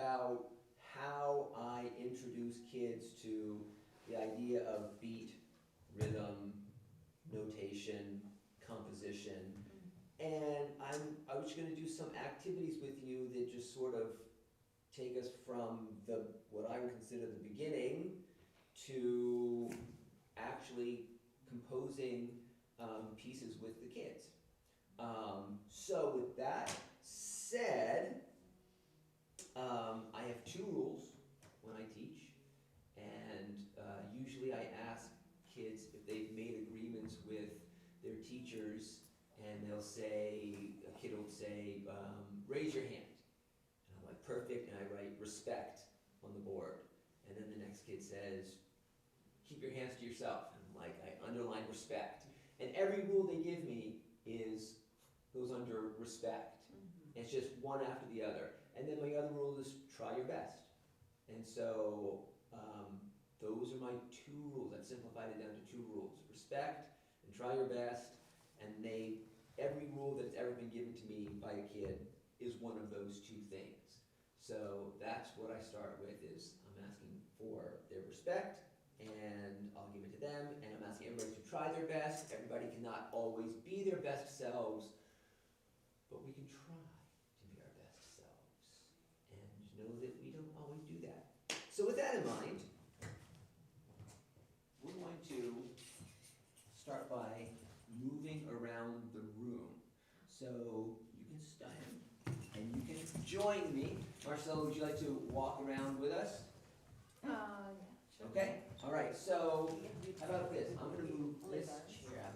about how I introduce kids to the idea of beat, rhythm, notation, composition. And I was going to do some activities with you that just sort of take us from what I would consider the beginning to actually composing pieces with the kids. So with that said, I have 2 rules when I teach, and usually I ask kids if they've made agreements with their teachers, and they'll say, a kid will say, raise your hand. And I'm like, perfect, and I write respect on the board. And then the next kid says, keep your hands to yourself. And I'm like, I underline respect. And every rule they give me goes under respect. It's just one after the other. And then my other rule is try your best. And so those are my 2 rules. I've simplified it down to 2 rules. Respect and try your best. And every rule that's ever been given to me by a kid is one of those 2 things. So that's what I start with is I'm asking for their respect, and I'll give it to them, and I'm asking everybody to try their best. Everybody cannot always be their best selves, but we can try to be our best selves, and know that we don't always do that. So with that in mind, we're going to start by moving around the room. So you can stand, and you can join me. Marcelo, would you like to walk around with us? Yeah, sure. Okay, all right, so how about this? I'm going to move this chair.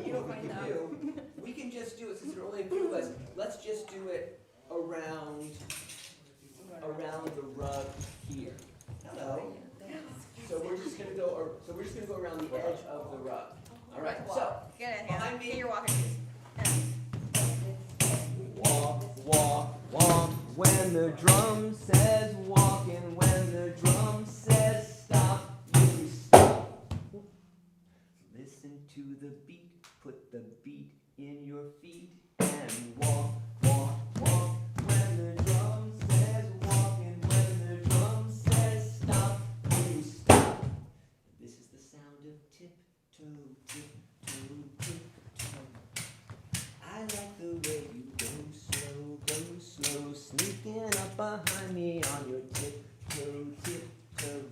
You know what we can do? We can just do it, since there are only a few of us, let's just do it around the rug here. Hello. So we're just going to go around the edge of the rug. All right, so behind me. Get your walking shoes. Walk, walk, walk, when the drum says walk, and when the drum says stop, you stop. Listen to the beat, put the beat in your feet, and walk, walk, walk, when the drum says walk, and when the drum says stop, you stop. This is the sound of tiptoe, tiptoe, tiptoe. I like the way you go slow, sneaking up behind me on your tiptoe, tiptoe,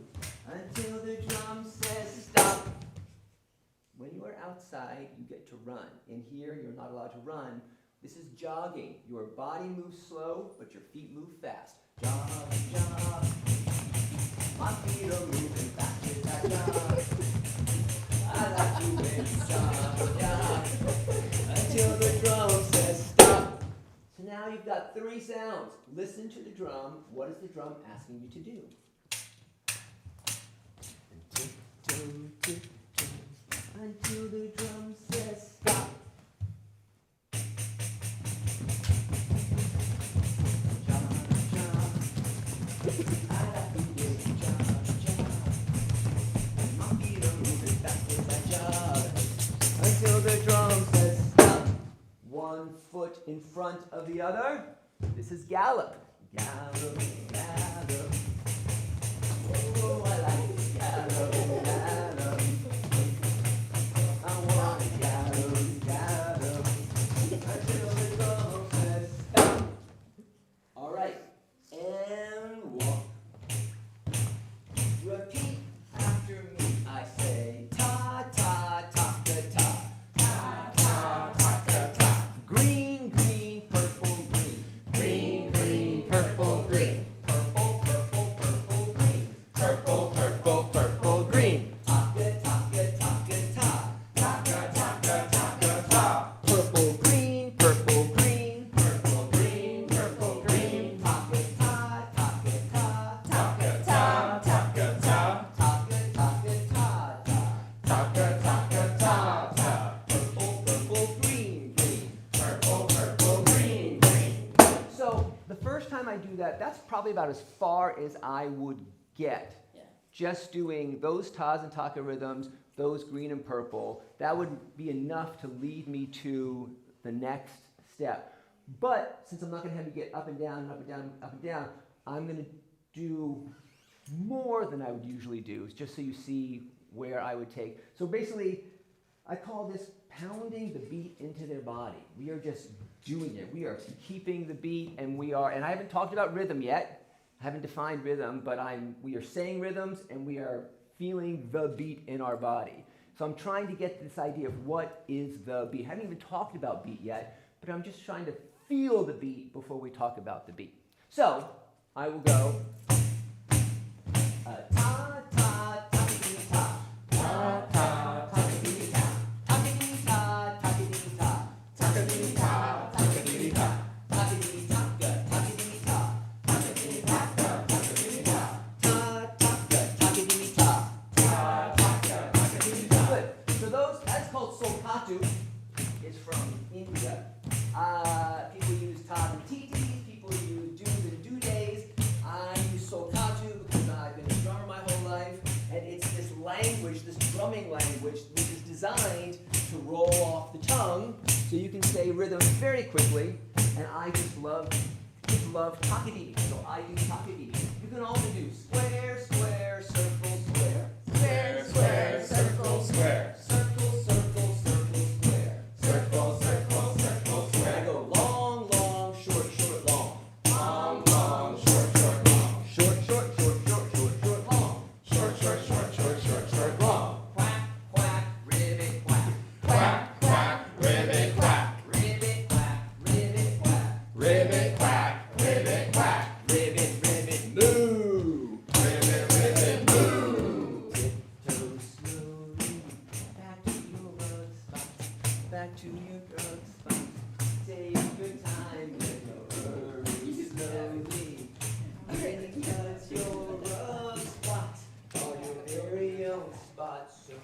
until the drum says stop. When you are outside, you get to run. In here, you're not allowed to run. This is jogging. Your body moves slow, but your feet move fast. Jog, jog. My feet are moving fast. Jog. I like the way you jog, jog, until the drum says stop. So now you've got 3 sounds. Listen to the drum. What is the drum asking you to do? Tiptoe, tiptoe, until the drum says stop. Jog, jog. I like the way you jog, jog. My feet are moving backwards, I jog, until the drum says stop. 1 foot in front of the other. This is gallop. Gallop, gallop. Oh, I like to gallop, gallop. I want to gallop, gallop, until the drum says stop. All right, and walk. Repeat after me. I say ta, ta, ta, ta, ta. Ta, ta, ta, ta, ta. Green, green, purple, green. Green, green, purple, green. Purple, purple, purple, green. Purple, purple, purple, green. Taka, taka, taka, ta. Taka, taka, taka, ta. Purple, green, purple, green. Purple, green, purple, green. Taka, ta, taka, ta. Taka, ta, taka, ta. Taka, taka, ta, ta. Taka, taka, ta, ta. Purple, purple, green, green. Purple, purple, green, green. So the first time I do that, that's probably about as far as I would get. Yeah. Just doing those tas and taka rhythms, those green and purple, that would be enough to lead me to the next step. But since I'm not going to have you get up and down and up and down, up and down, I'm going to do more than I would usually do, just so you see where I would take. So basically, I call this pounding the beat into their body. We are just doing it. We are keeping the beat, and I haven't talked about rhythm yet. I haven't defined rhythm, but we are saying rhythms, and we are feeling the beat in our body. So I'm trying to get this idea of what is the beat. I haven't even talked about beat yet, but I'm just trying to feel the beat before we talk about the beat. So I will go ta ta ta ta ta ta ta ta is from India. People use ta and titis, people use do's and do days. I use solkatu because I've been a drummer my whole life, and it's this language, this drumming language, which is designed to roll off the tongue, so you can say rhythms very quickly. And I just love takadimi, so I do takadimi. You can also do square, square, circle, square, square, square, circle, square, circle, circle, circle, square, circle, circle, circle, square. I go long, long, short, short, long, long, long, short, short, long, short, short, short, short, short, short, long, short, short, short, short, short, short, long. Quack, quack, ribbit, quack, quack, quack, ribbit, quack, ribbit, quack, ribbit, quack, ribbit, quack, ribbit, quack, ribbit, ribbit, moo, ribbit, ribbit, moo. Tiptoe slowly back to your rug spot, back to your rug spot. Take your time with no hurry, slowly. Because your rug spot, or your very own spot, so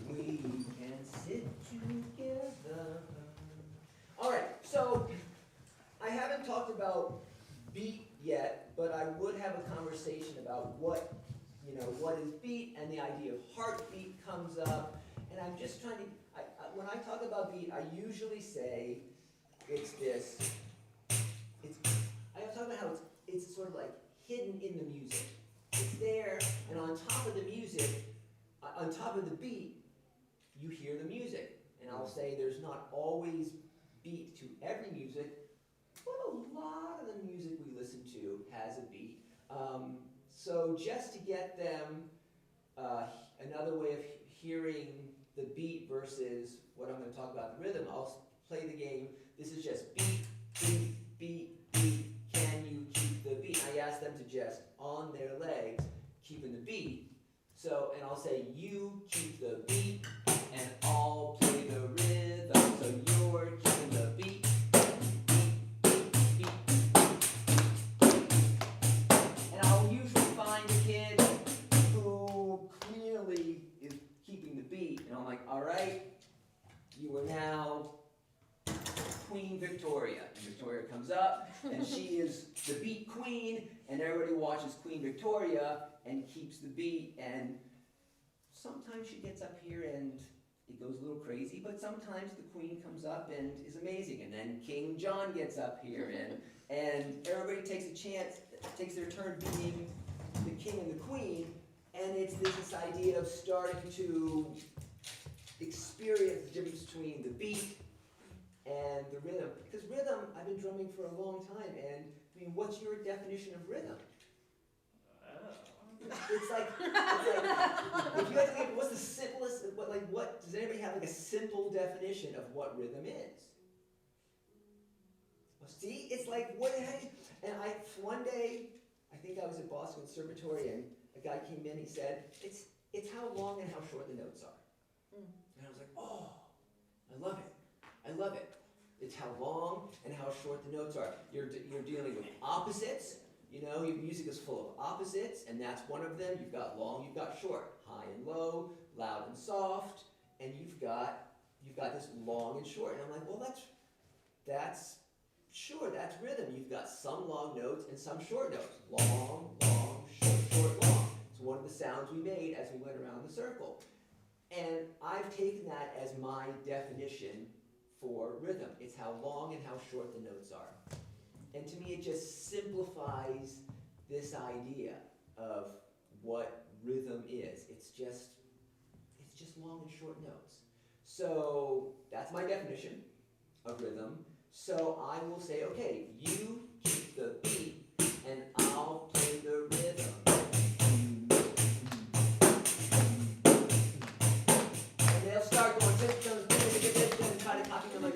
we can sit together. All right, so I haven't talked about beat yet, but I would have a conversation about what is beat, and the idea of heartbeat comes up. And I'm just trying to, when I talk about beat, I usually say it's this. I talk about how it's sort of like hidden in the music. It's there, and on top of the music, on top of the beat, you hear the music. And I'll say there's not always beat to every music, but a lot of the music we listen to has a beat. So just to get them another way of hearing the beat versus what I'm going to talk about, the rhythm, I'll play the game. This is just beat, beat, beat, beat. Can you keep the beat? I ask them to just, on their legs, keeping the beat. So, and I'll say, you keep the beat, and I'll play the rhythm. So you're keeping the beat. And I'll usually find a kid who clearly is keeping the beat. And I'm like, all right, you are now Queen Victoria. And Victoria comes up, and she is the beat queen, and everybody watches Queen Victoria and keeps the beat. And sometimes she gets up here and it goes a little crazy, but sometimes the queen comes up and is amazing. And then King John gets up here, and everybody takes a chance, takes their turn being the king and the queen. And it's this idea of starting to experience the difference between the beat and the rhythm. Because rhythm, I've been drumming for a long time, and I mean, what's your definition of rhythm? It's like if you guys think, what's the simplest, what, does anybody have like a simple definition of what rhythm is? Well, see, it's like, and one day, I think I was at Boston Conservatory, and a guy came in, he said, it's how long and how short the notes are. And I was like, oh, I love it. I love it. It's how long and how short the notes are. You're dealing with opposites. You know, your music is full of opposites, and that's one of them. You've got long, you've got short, high and low, loud and soft, and you've got this long and short. And I'm like, well, that's rhythm. You've got some long notes and some short notes. Long, long, short, short, long. It's one of the sounds we made as we went around the circle. And I've taken that as my definition for rhythm. It's how long and how short the notes are. And to me, it just simplifies this idea of what rhythm is. It's just long and short notes. So that's my definition of rhythm. So I will say, okay, you keep the beat and I'll play the rhythm. And they'll start going, and try to copy. I'm like,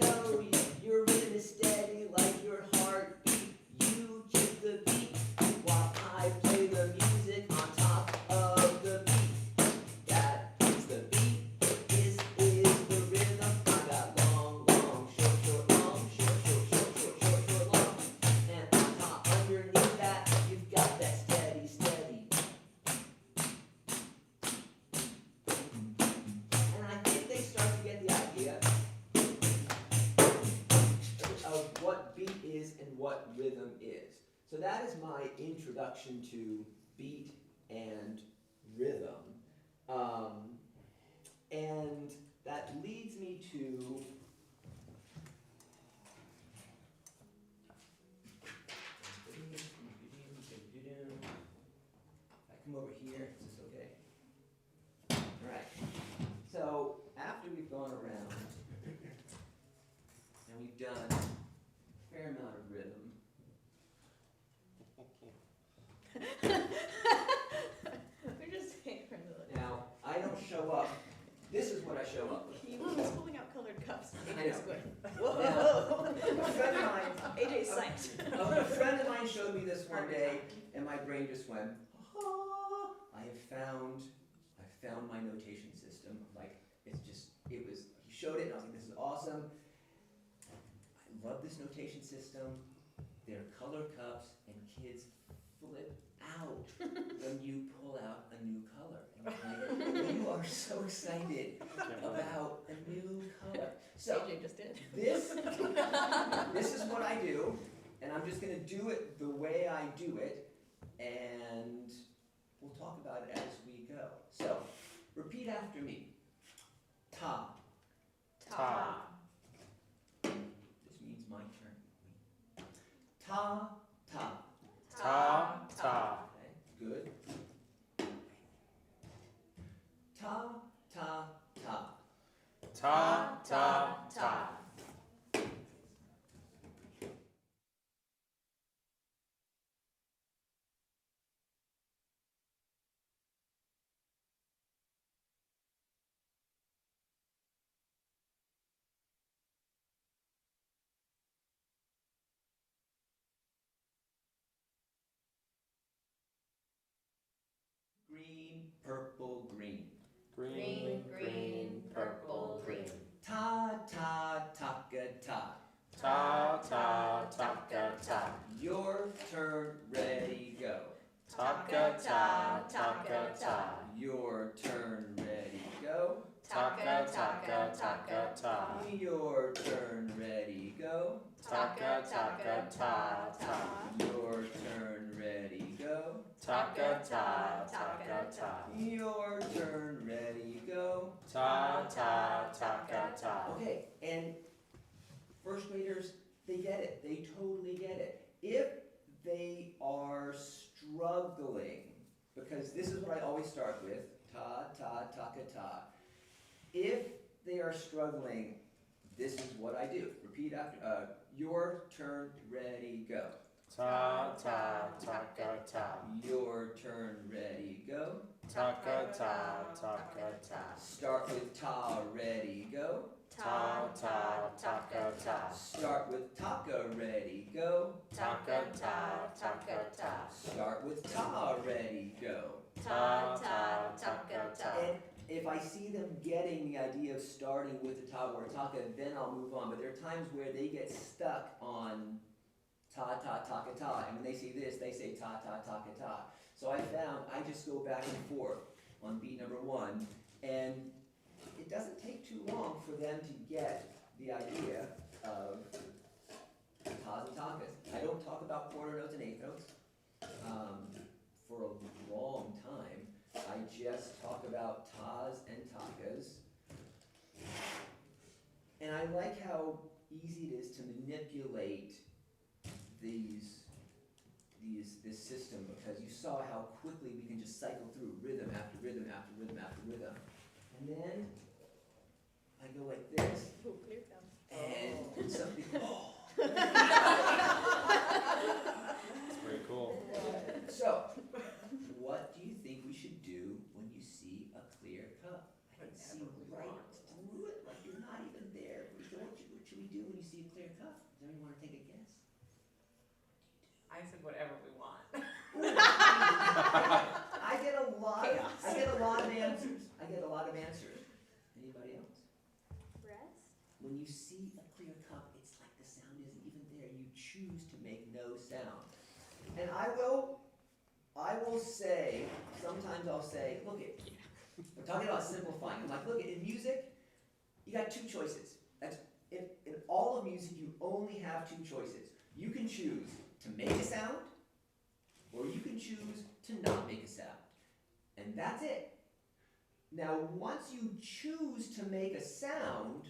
no, your rhythm is steady like your heartbeat. You keep the beat while I play the music on top of the beat. That is the beat, is the rhythm. I got long, long, short, short, long, short, short, short, short, short, short, long. And on top, underneath that, you've got that steady, steady. And I think they start to get the idea of what beat is and what rhythm is. So that is my introduction to beat and rhythm. And that leads me to if I come over here, is this okay? Alright. So after we've gone around and we've done a fair amount of rhythm, We're just saying for the. now I don't show up. This is what I show up with. He was pulling out colored cups. I AJ's know. going, Now, whoa. a friend of mine, AJ's psyched. a friend of mine showed me this one day, and my brain just went, ah. I found my notation system. Like, he showed it, and I was like, this is awesome. I love this notation system. They're color cups, and kids flip out when you pull out a new color. And like, you are so excited about a new color. So, AJ just did. this is what I do, and I'm just going to do it the way I do it, and we'll talk about it as we go. So, repeat after me. Ta. Ta. This means my turn. Ta, ta. Ta, ta. Okay, good. Ta, ta, ta. Ta, ta, ta. Green, purple, green. Green, green, purple, green. Ta, ta, taka, ta. Ta, ta, taka, ta. Your turn, ready, go. Taka, ta, taka, ta. Your turn, ready, go. Taka, taka, taka, ta. Your turn, ready, go. Taka, taka, ta, ta. Your turn, ready, go. Taka, ta, taka, ta. Your turn, ready, go. Ta, ta, taka, ta. Okay, and first graders, they get it. They totally get it. If they are struggling, because this is what I always start with, ta, ta, taka, ta. If they are struggling, this is what I do. Repeat after, your turn, ready, go. Ta, ta, taka, ta. Your turn, ready, go. Taka, ta, taka, ta. Start with ta, ready, go. Ta, ta, taka, ta. Start with taka, ready, go. Taka, ta, taka, ta. Start with ta, ready, go. Ta, ta, taka, ta. And if I see them getting the idea of starting with the ta or taka, then I'll move on. But there are times where they get stuck on ta, ta, taka, ta. And when they see this, they say ta, ta, taka, ta. So I found I just go back and forth on beat number one, and it doesn't take too long for them to get the idea of tas and takas. I don't talk about quarter notes and eighth notes for a long time. I just talk about tas and takas. And I like how easy it is to manipulate this system, because you saw how quickly we can just cycle through rhythm after rhythm after rhythm after rhythm. And then I go like this, Ooh, clear comes. and something, oh. It's pretty cool. So, what do you think we should do when you see a clear cup? I can see right through it, like you're not even there. What should we do when you see a clear cup? Does anyone want to take a guess? I said whatever we want. I get a lot of answers. Anybody else? Rest? When you see a clear cup, it's like the sound isn't even there. You choose to make no sound. And I will say, sometimes I'll say, look it, I'm talking about simplifying. I'm like, look, in music, you got two choices. In all of music, you only have two choices. You can choose to make a sound, or you can choose to not make a sound. And that's it. Now, once you choose to make a sound,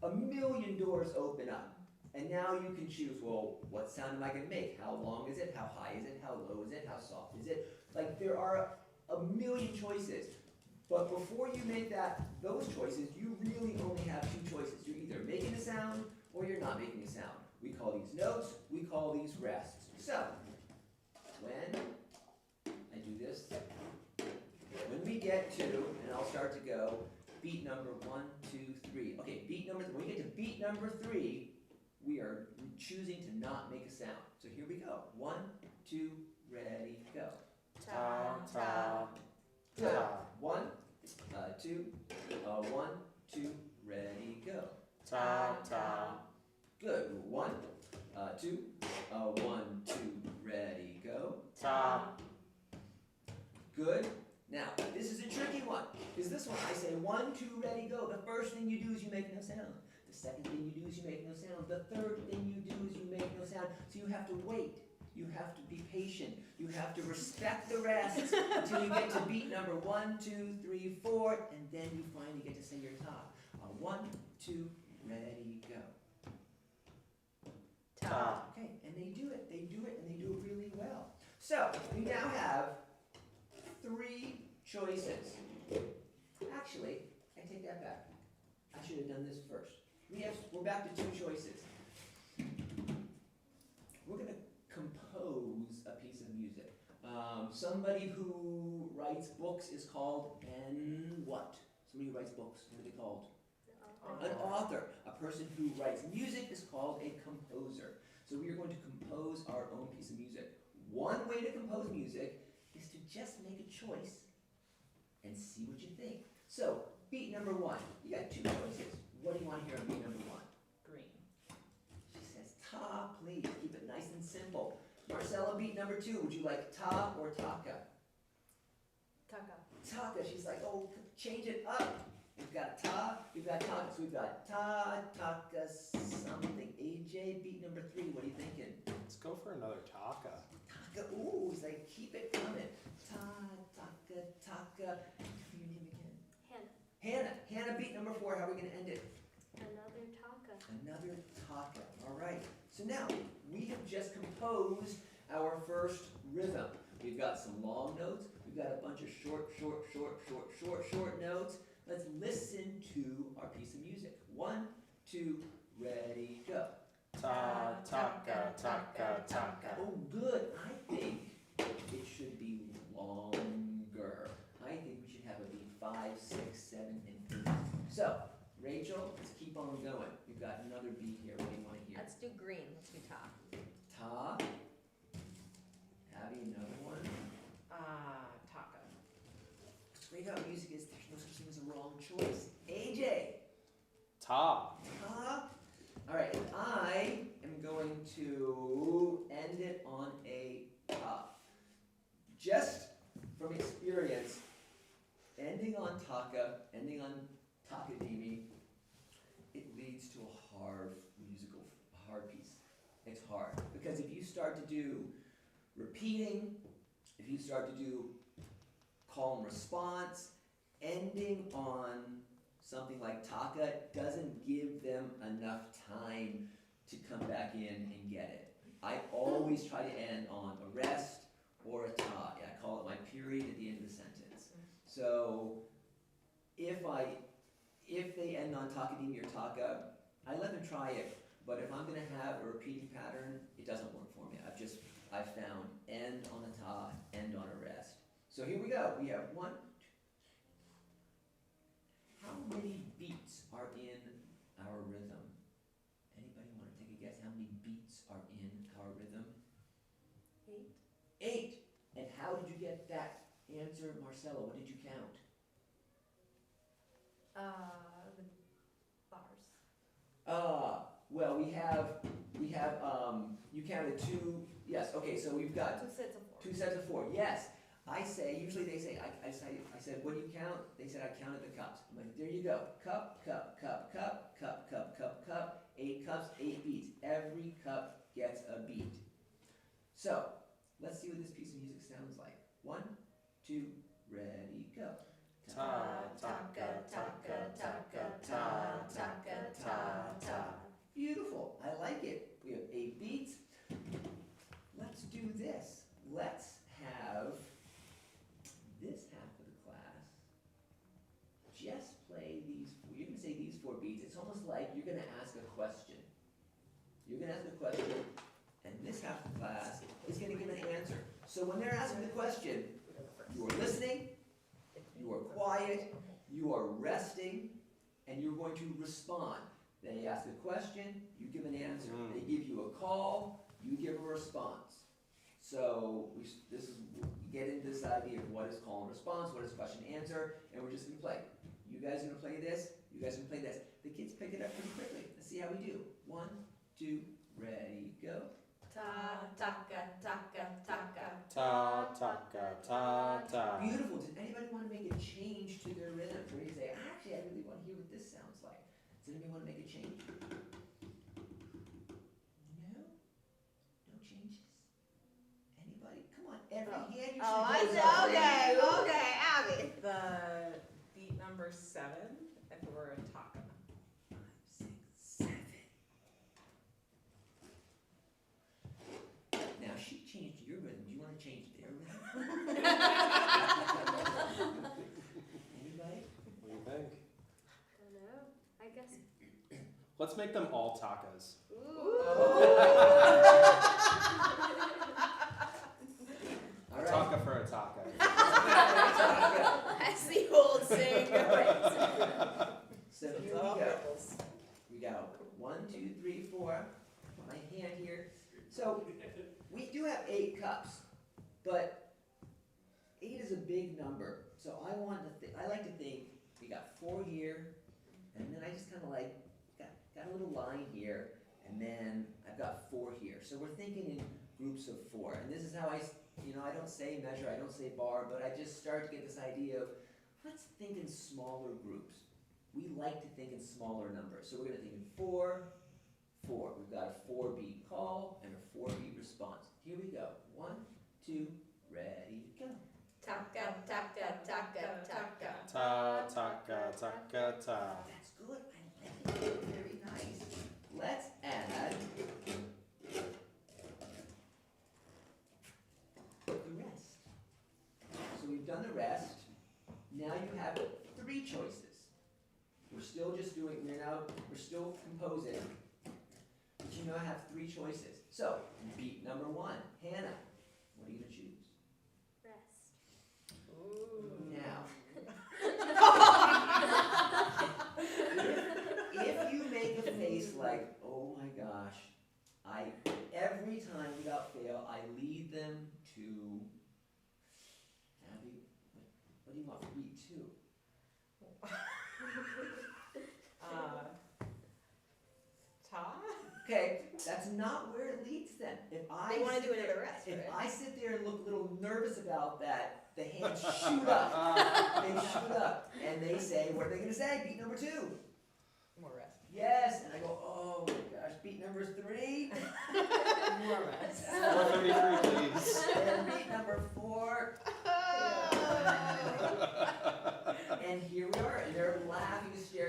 a million doors open up. And now you can choose, well, what sound am I going to make? How long is it? How high is it? How low is it? How soft is it? Like, there are a million choices. But before you make those choices, you really only have two choices. You're either making a sound or you're not making a sound. We call these notes, we call these rests. So, when I do this, when we get to, and I'll start to go, beat number 1, 2, 3. Okay, when we get to beat number 3, we are choosing to not make a sound. So here we go. 1, 2, ready, go. Ta, ta, Good. ta. 1, 2, 1, 2, ready, go. Ta, ta. Good. 1, 2, 1, 2, ready, go. Ta. Good. Now, this is a tricky one, because this one I say 1, 2, ready, go. The first thing you do is you make no sound. The second thing you do is you make no sound. The third thing you do is you make no sound. So you have to wait. You have to be patient. You have to respect the rest until you get to beat number 1, 2, 3, 4, and then you finally get to say your top. 1, 2, ready, go. Ta. Okay, and they do it, and they do it really well. So, we now have 3 choices. Actually, I take that back. I should have done this first. We're back to 2 choices. We're going to compose a piece of music. Somebody who writes books is called an what? Somebody who writes books, what are they called? An author. A person who writes music is called a composer. So we are going to compose our own piece of music. One way to compose music is to just make a choice and see what you think. So, beat number 1. You got 2 choices. What do you want to hear on beat number 1? Green. She says ta, please. Keep it nice and simple. Marcella, beat number 2. Would you like ta or taka? Taka. Taka. She's like, oh, change it up. We've got ta, we've got taka. So we've got ta, taka, something. AJ, beat number 3. What are you thinking? Let's go for another taka. Taka. Ooh, he's like, keep it coming. Ta, taka, taka. Your name again? Hannah. Hannah, beat number 4. How are we going to end it? Another taka. Another taka. All right. So now we have just composed our first rhythm. We've got some long notes. We've got a bunch of short notes. Let's listen to our piece of music. 1, 2, ready, go. Ta, taka, taka, taka. Oh, good. I think it should be longer. I think we should have it be 5, 6, 7, and 8. So, Rachel, let's keep on going. We've got another beat here. What do you want to hear? Let's do green. Let's do ta. Ta. Abby, another one. Taka. What's great about music is there's no such thing as a wrong choice. AJ. Ta. Ta. All right, and I am going to end it on a ta. Just from experience, ending on taka, ending on takadimi, it leads to a hard piece. It's hard. Because if you start to do repeating, if you start to do call and response, ending on something like taka doesn't give them enough time to come back in and get it. I always try to end on a rest or a ta. I call it my period at the end of the sentence. So if they end on takadimi or taka, I let them try it. But if I'm gonna have a repeating pattern, it doesn't work for me. I've found end on a ta, end on a rest. So here we go. We have 1, 2. How many beats are in our rhythm? Anybody want to take a guess how many beats are in our rhythm? 8. 8. And how did you get that answer, Marcella? What did you count? The bars. Well, we have, you counted 2, yes, okay, so we've got 2 sets of 4. 2 sets of 4, yes. Usually they say, I said, what do you count? They said, I counted the cups. I'm like, there you go. Cup, cup, cup, cup, cup, cup, cup, cup. 8 cups, 8 beats. Every cup gets a beat. So, let's see what this piece of music sounds like. 1, 2, ready, go. Ta, taka, taka, taka, ta, taka, ta, ta. Beautiful, I like it. We have 8 beats. Let's do this. Let's have this half of the class just play these, you're gonna say these 4 beats. It's almost like you're gonna ask a question. You're gonna ask a question, and this half of the class is gonna give an answer. So when they're asking the question, you are listening, you are quiet, you are resting, and you're going to respond. They ask a question, you give an answer. They give you a call, you give a response. So we get into this idea of what is call and response, what is question and answer, and we're just going to play. You guys are going to play this, you guys are going to play this. The kids pick it up pretty quickly. Let's see how we do. 1, 2, ready, go. Ta, taka, taka, taka. Ta, taka, ta, ta. Beautiful. Does anybody want to make a change to their rhythm? Or you say, actually, I really want to hear what this sounds like. Does anybody want to make a change? No? No changes? Anybody? Come on, every hand you should goes up. Okay, Abby. The beat number 7, if it were a taka. 5, 6, 7. Now she changed your rhythm. Do you want to change their rhythm? Anybody? What do you think? I don't know. I guess. Let's make them all takas. All A right. taka for a taka. That's the old saying. So here we go. We go 1, 2, 3, 4. Put my hand here. So we do have 8 cups, but 8 is a big number. So I like to think we got 4 here, and then I just kind of like got a little line here, and then I've got 4 here. So we're thinking in groups of 4, and this is how I don't say measure, I don't say bar, but I just start to get this idea of let's think in smaller groups. We like to think in smaller numbers. So we're going to think in 4, 4. We've got a 4-beat call and a 4-beat response. Here we go. 1, 2, ready, go. Taka, taka, taka, taka. Ta, taka, taka, ta. That's good. I like it. Very nice. Let's add the rest. So we've done the rest. Now you have 3 choices. We're still composing, but you now have 3 choices. So, beat number 1, Hannah, what are you going to choose? Rest. Now, if you make a face like, oh my gosh, every time without fail, I lead them to, Abby, what do you want for beat 2? Ta? Okay, that's not where it leads them. If I They want to sit do there- another rest, If right? I sit there and look a little nervous about that, the hands shoot up. They shoot up, and they say, what are they gonna say? Beat number 2. More rest. Yes, and I go, oh my gosh, beat number 3. More rest. 433, please. And beat number 4. And here we are, and they're laughing hysterically.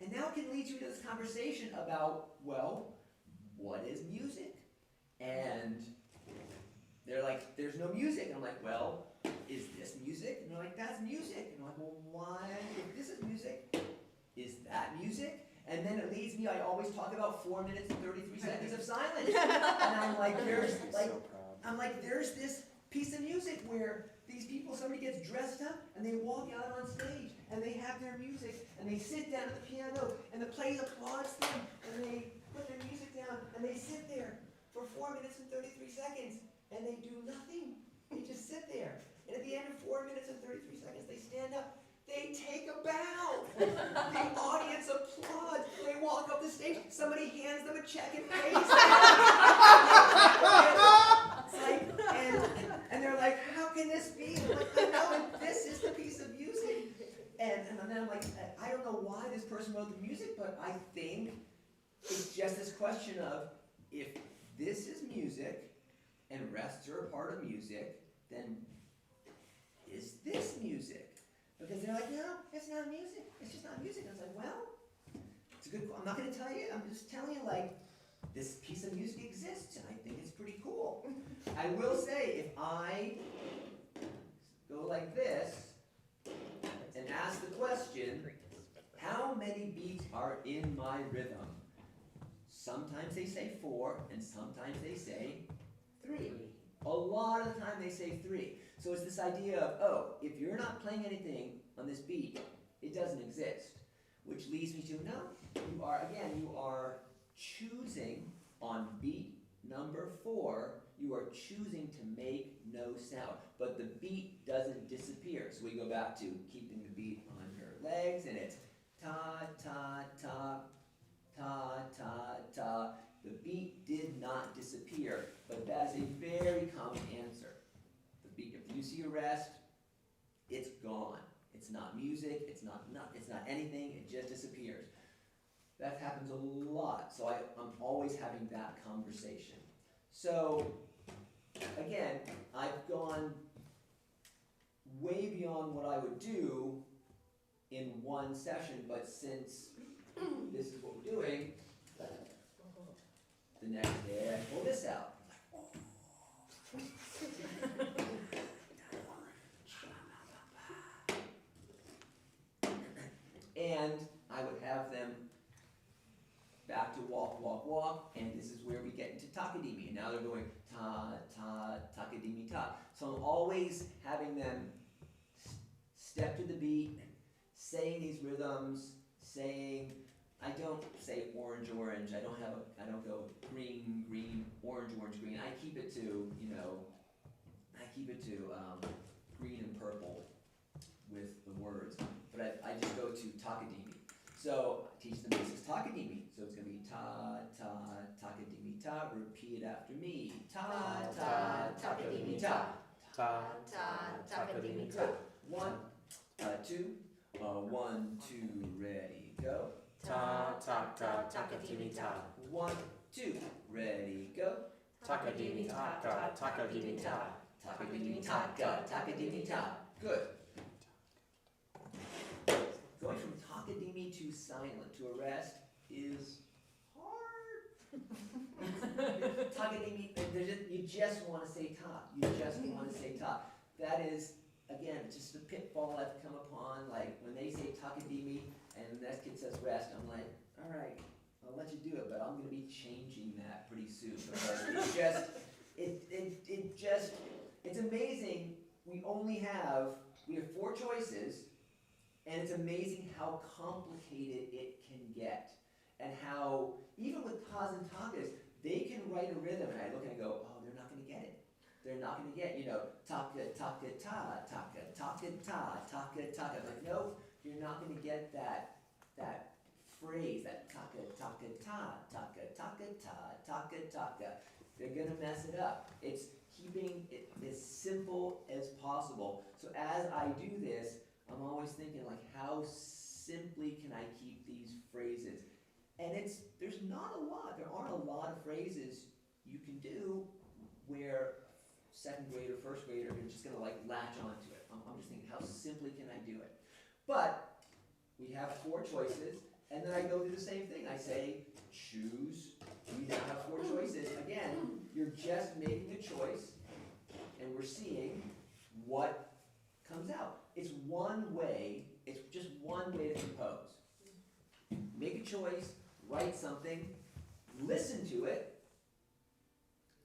And now it can lead you to this conversation about, well, what is music? And they're like, there's no music. And I'm like, well, is this music? And they're like, that's music. And I'm like, well, why, if this is music, is that music? And then it leads me, I always talk about 4 minutes and 33 seconds of silence. And I'm like, there's this piece of music where these people, somebody gets dressed up and they walk out on stage and they have their music and they sit down at the piano and the player applauds them and they put their music down and they sit there for 4 minutes and 33 seconds and they do nothing. They just sit there. And at the end of 4 minutes and 33 seconds, they stand up. They take a bow. The audience applauds. They walk up the stage. Somebody hands them a check and pays them. It's like, and they're like, how can this be? I'm like, I know, this is the piece of music. And then I'm like, I don't know why this person wrote the music, but I think it's just this question of, if this is music and rests are a part of music, then is this music? Because they're like, no, it's not music. It's just not music. And I was like, well, it's a good, I'm not going to tell you. I'm just telling you, like, this piece of music exists, and I think it's pretty cool. I will say, if I go like this and ask the question, how many beats are in my rhythm? Sometimes they say 4, and sometimes they say 3. A lot of the time they say 3. So it's this idea of, oh, if you're not playing anything on this beat, it doesn't exist. Which leads me to, no, you are choosing on beat number 4, you are choosing to make no sound. But the beat doesn't disappear. So we go back to keeping the beat on your legs, and it's ta, ta, ta, ta, ta, ta. The beat did not disappear, but that is a very common answer. If you see a rest, it's gone. It's not music, it's not anything, it just disappears. That happens a lot, so I'm always having that conversation. So, again, I've gone way beyond what I would do in one session, but since this is what we're doing, the next day I pull this out. And I would have them back to walk, walk, walk, and this is where we get into takadimi. And now they're going ta, ta, takadimi, ta. So I'm always having them step to the beat, saying these rhythms, saying, I don't say orange, orange. I don't go green, green, orange, orange, green. I keep it to, green and purple with the words. But I just go to takadimi. So I teach them this is takadimi. So it's going to be ta, ta, takadimi, ta. Repeat it after me. Ta, ta, takadimi, ta. Ta, Ta, takadimi, ta. 1, 2, 1, 2, ready, go. ta, ta, ta, takadimi, ta. 1, 2, ready, go. Takadimi, taka, takadimi, ta. Takadimi, taka, takadimi, ta. Good. Going from takadimi to silent to a rest is hard. Takadimi, you just want to say ta. You just want to say ta. That is, again, just the pitfall I've come upon. Like when they say takadimi and the next kid says rest, I'm like, all right, I'll let you do it, but I'm going to be changing that pretty soon because it's amazing. We have 4 choices. And it's amazing how complicated it can get. And how, even with tas and takas, they can write a rhythm. And I look and I go, oh, they're not going to get it. They're not going to get, taka, taka, ta, taka, taka, ta, taka, taka. I'm like, no, you're not going to get that phrase, that taka, taka, ta, taka, taka, ta, taka, taka. They're going to mess it up. It's keeping it as simple as possible. So as I do this, I'm always thinking, like, how simply can I keep these phrases? And there's not a lot. There aren't a lot of phrases you can do where second grader, first grader are just going to, like, latch onto it. I'm just thinking, how simply can I do it? But we have 4 choices, and then I go through the same thing. I say, choose. You now have 4 choices. Again, you're just making a choice, and we're seeing what comes out. It's just one way to compose. Make a choice, write something, listen to it,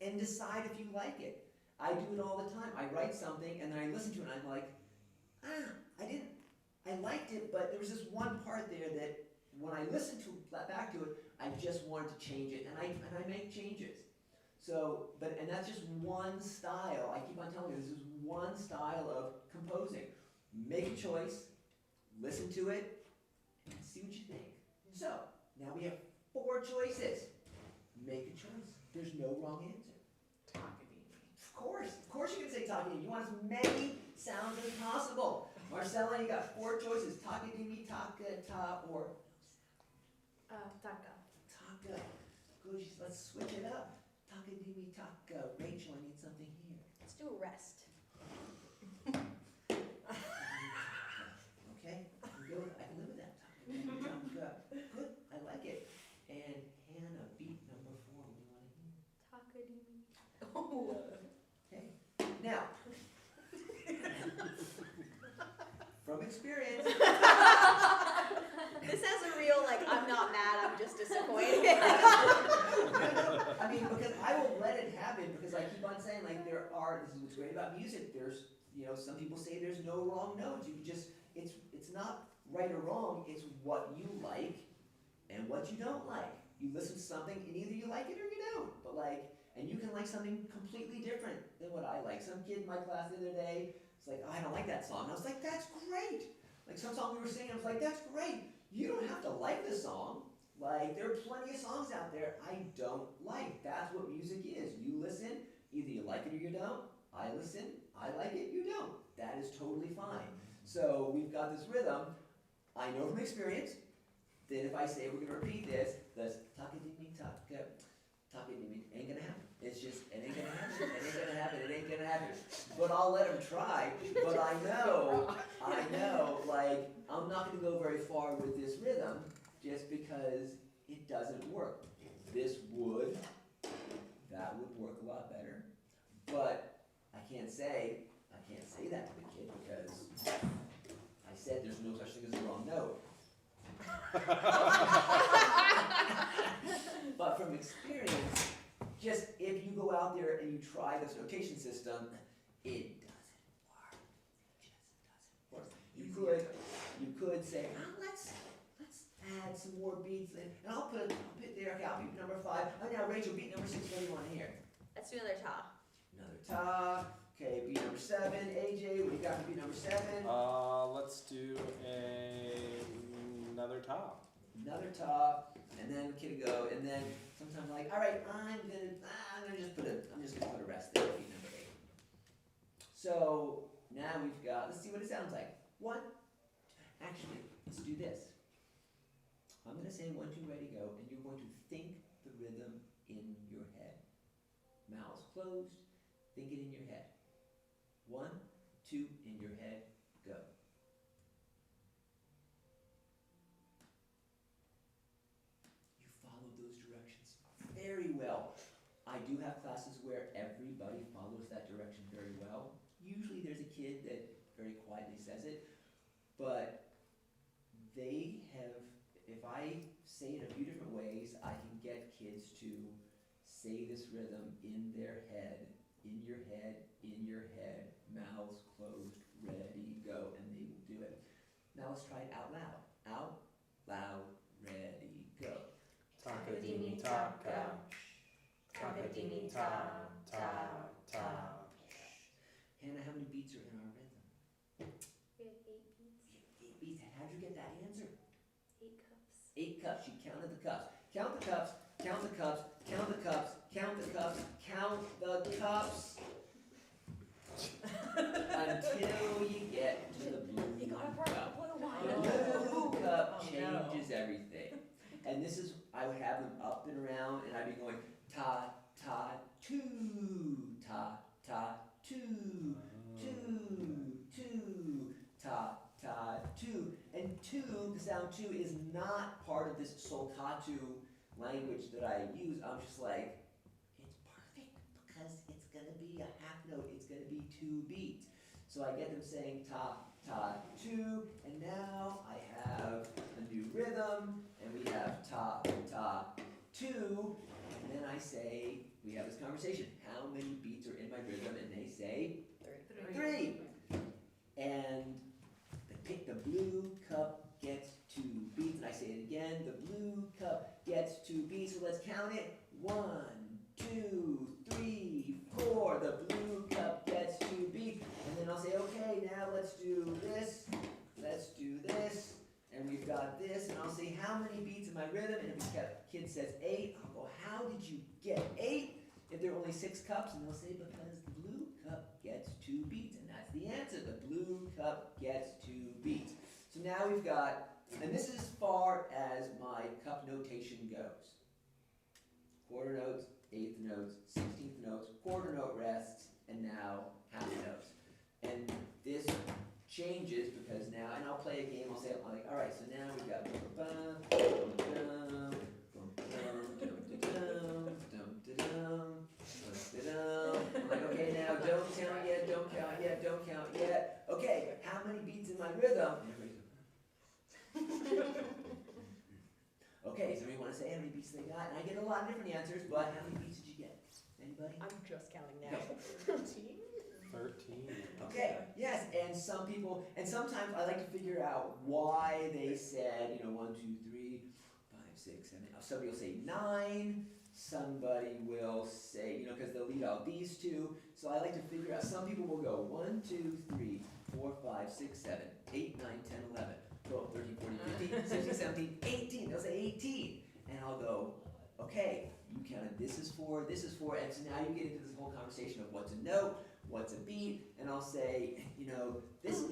and decide if you like it. I do it all the time. I write something, and then I listen to it, and I'm like, I liked it, but there was this one part there that when I listened back to it, I just wanted to change it, and I make changes. So, and that's just one style. I keep on telling you, this is one style of composing. Make a choice, listen to it, and see what you think. So, now we have 4 choices. Make a choice. There's no wrong answer. Takadimi. Of course you can say takadimi. You want as many sounds as possible. Marcella, you got 4 choices. Takadimi, taka, ta, or Taka. taka. Good, let's switch it up. Takadimi, taka. Rachel, I need something here. Let's do a rest. Okay, I can live with that. Takadimi, taka. Good, I like it. And Hannah, beat number 4. What do you want to hear? Takadimi. Okay, now, from experience, This has a real, like, I'm not mad, I'm just disappointed. I mean, because I will let it happen, because I keep on saying, like, this is what's great about music, some people say there's no wrong notes, it's not right or wrong, it's what you like and what you don't like. You listen to something, and either you like it or you don't, and you can like something completely different than what I like. Some kid in my class the other day, it's like, oh, I don't like that song. And I was like, that's great. Like some song we were singing, I was like, that's great. You don't have to like the song. Like, there are plenty of songs out there I don't like. That's what music is. You listen, either you like it or you don't. I listen, I like it, you don't. That is totally fine. So we've got this rhythm. I know from experience that if I say we're gonna repeat this takadimi taka, takadimi, ain't gonna happen. It ain't gonna happen. It ain't gonna happen. But I'll let them try. But I know, like, I'm not gonna go very far with this rhythm just because it doesn't work. That would work a lot better. But I can't say that to the kid because I said there's no such thing as a wrong note. But from experience, just if you go out there and you try this notation system, it doesn't work. It just doesn't work. You could say, let's add some more beats in, and I'll put there. Okay, I'll beat number 5. Oh, now Rachel, beat number 6. What do you want to hear? Let's do another ta. Another ta. Okay, beat number 7. AJ, what do you got for beat number 7? Let's do another top. Another ta, and then the kid would go, and then sometimes like, all right, I'm gonna just put a rest there, beat number 8. So now we've got, let's see what it sounds like. 1, actually, let's do this. I'm gonna say 1, 2, ready, go, and you're going to think the rhythm in your head. Mouths closed, think it in your head. 1, 2, in your head, go. You followed those directions very well. I do have classes where everybody follows that direction very well. Usually there's a kid that very quietly says it, but if I say it a few different ways, I can get kids to say this rhythm in their head, in your head, in your head, mouths closed, ready, go, and they will do it. Now let's try it out loud. Out loud, ready, go. Takadimi taka. Takadimi ta, ta, ta. Hannah, how many beats are in our rhythm? We had 8 beats. We have 8 beats. How'd you get that answer? 8 cups. 8 cups. She counted the cups. Count the cups. Count the cups. Count the cups. Count the cups. Count the cups. Until you get to the blue You gotta burn cup. a little The while. blue cup Oh, no. changes everything. And this is, I would have them up and around, and I'd be going ta, ta, two, ta, ta, two, two, two, ta, ta, two. And two, the sound two is not part of this solcatu language that I use. I'm just like, it's perfect because it's gonna be a half note, it's gonna be 2 beats. So I get them saying ta, ta, two, and now I have a new rhythm, and we have ta, ta, two, and then I say, we have this conversation, how many beats are in my rhythm, and they say, 3. And the blue cup gets 2 beats, and I say it again, the blue cup gets 2 beats, so let's count it, 1, 2, 3, 4, the blue cup gets 2 beats, and then I'll say, okay, now let's do this, and we've got this, and I'll say, how many beats in my rhythm, and if the kid says 8, I'll go, how did you get 8? If there are only 6 cups, and they'll say, because the blue cup gets 2 beats, and that's the answer, the blue cup gets 2 beats. So now we've got, and this is as far as my cup notation goes. Quarter notes, eighth notes, 16th notes, quarter note rests, and now half notes. And this changes because now, and I'll play a game, I'll say, I'm like, all right, so now we've got I'm like, okay, now don't count yet, don't count yet, don't count yet. Okay, how many beats in my rhythm? Okay, somebody want to say how many beats they got? And I get a lot of different answers, but how many beats did you get? Anybody? I'm just counting now. Okay. 13? 13. Okay, yes, and some people, and sometimes I like to figure out why they said, 1, 2, 3, 5, 6, 7. Somebody will say 9. Somebody will say, because they'll leave out these two. So I like to figure out, some people will go 1, 2, 3, 4, 5, 6, 7, 8, 9, 10, 11, 12, 13, 14, 15, 16, 17, 18. They'll say 18. And I'll go, okay, you counted this is 4, and so now you get into this whole conversation of what's a note, what's a beat, and I'll say,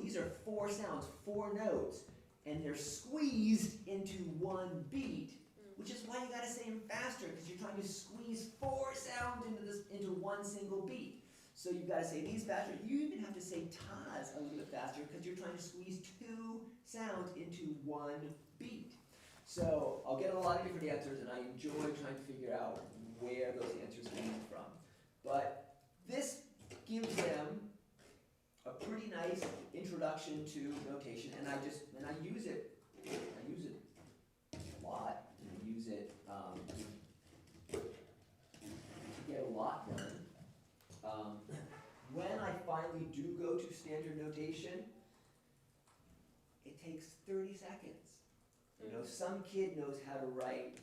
these are 4 sounds, 4 notes, and they're squeezed into 1 beat, which is why you gotta say them faster, because you're trying to squeeze 4 sounds into 1 single beat. So you've gotta say these faster. You even have to say tas a little bit faster, because you're trying to squeeze 2 sounds into 1 beat. So I'll get a lot of different answers, and I enjoy trying to figure out where those answers came from. But this gives them a pretty nice introduction to notation, and I use it a lot, and I use it to get a lot done. When I finally do go to standard notation, it takes 30 seconds. Some kid knows how to write.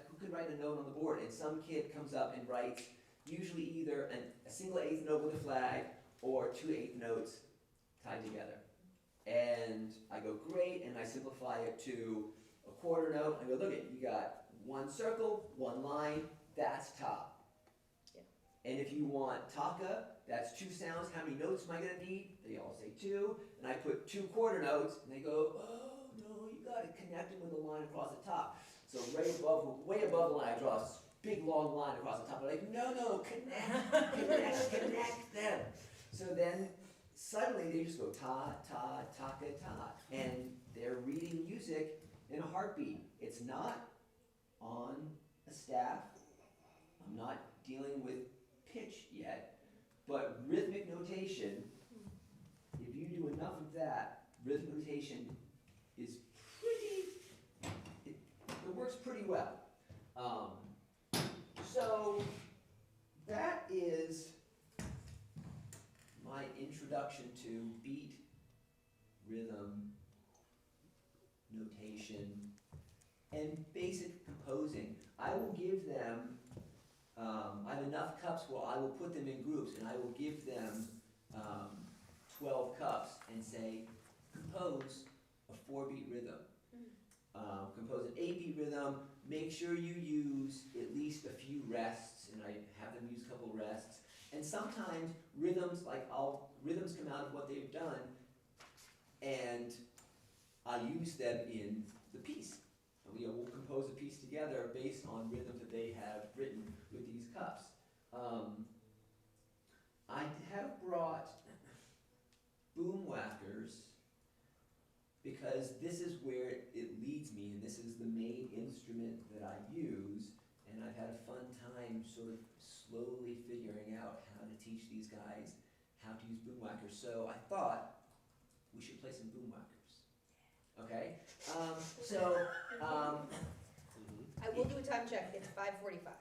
Who could write a note on the board? And some kid comes up and writes usually either a single eighth note with a flag or 2 eighth notes tied together. And I go, great, and I simplify it to a quarter note. I go, look you got 1 circle, 1 line, that's ta. Yeah. And if you want taka, that's 2 sounds. How many notes am I gonna need? They all say 2. And I put 2 quarter notes, and they go, oh no, you gotta connect them with a line across the top. So way above the line, I draw a big long line across the top. They're like, no, connect them. So then suddenly they just go ta, ta, taka, ta. And they're reading music in a heartbeat. It's not on a staff. I'm not dealing with pitch yet. But rhythmic notation, if you do enough of that, rhythmic notation is it works pretty well. So that is my introduction to beat, rhythm, notation, and basic composing. I will give them, I have enough cups where I will put them in groups, and I will give them 12 cups and say, compose a 4-beat rhythm. Compose an 8-beat rhythm. Make sure you use at least a few rests, and I have them use a couple rests. And sometimes rhythms come out of what they've done, and I use them in the piece. And we'll compose a piece together based on rhythms that they have written with these cups. I have brought boom whackers because this is where it leads me, and this is the main instrument that I use, and I've had a fun time sort of slowly figuring out how to teach these guys how to use boom whackers. So I thought we should play some boom whackers. Okay? I will do a time check, it's 5:45.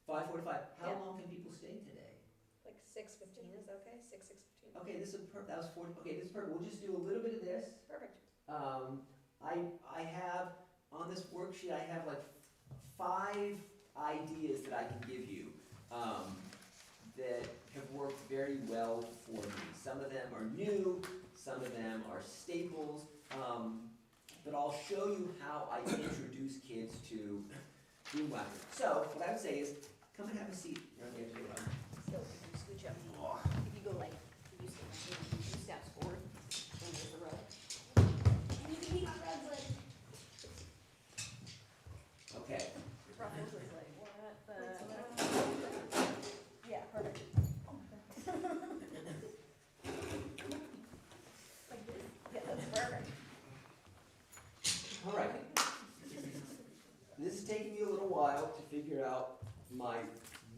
5:45. How Yeah. long can people stay today? Like 6:15, is that okay? 6:15? Okay, that was 40. Okay, this is perfect. We'll just do a little bit of this. Perfect. I have, on this worksheet, I have like 5 ideas that I can give you that have worked very well for me. Some of them are new, some of them are staples, but I'll show you how I introduce kids to boom whackers. So, what I would say is, come and have a seat. You're on the edge of the room. So, you scooch up. If you go like, you step 2 steps forward, then there's the row. And you can hang on Brad's leg. Okay. Ruffles his leg. What the? Yeah, perfect. Like this? Yeah, that's perfect. All right. This is taking me a little while to figure out my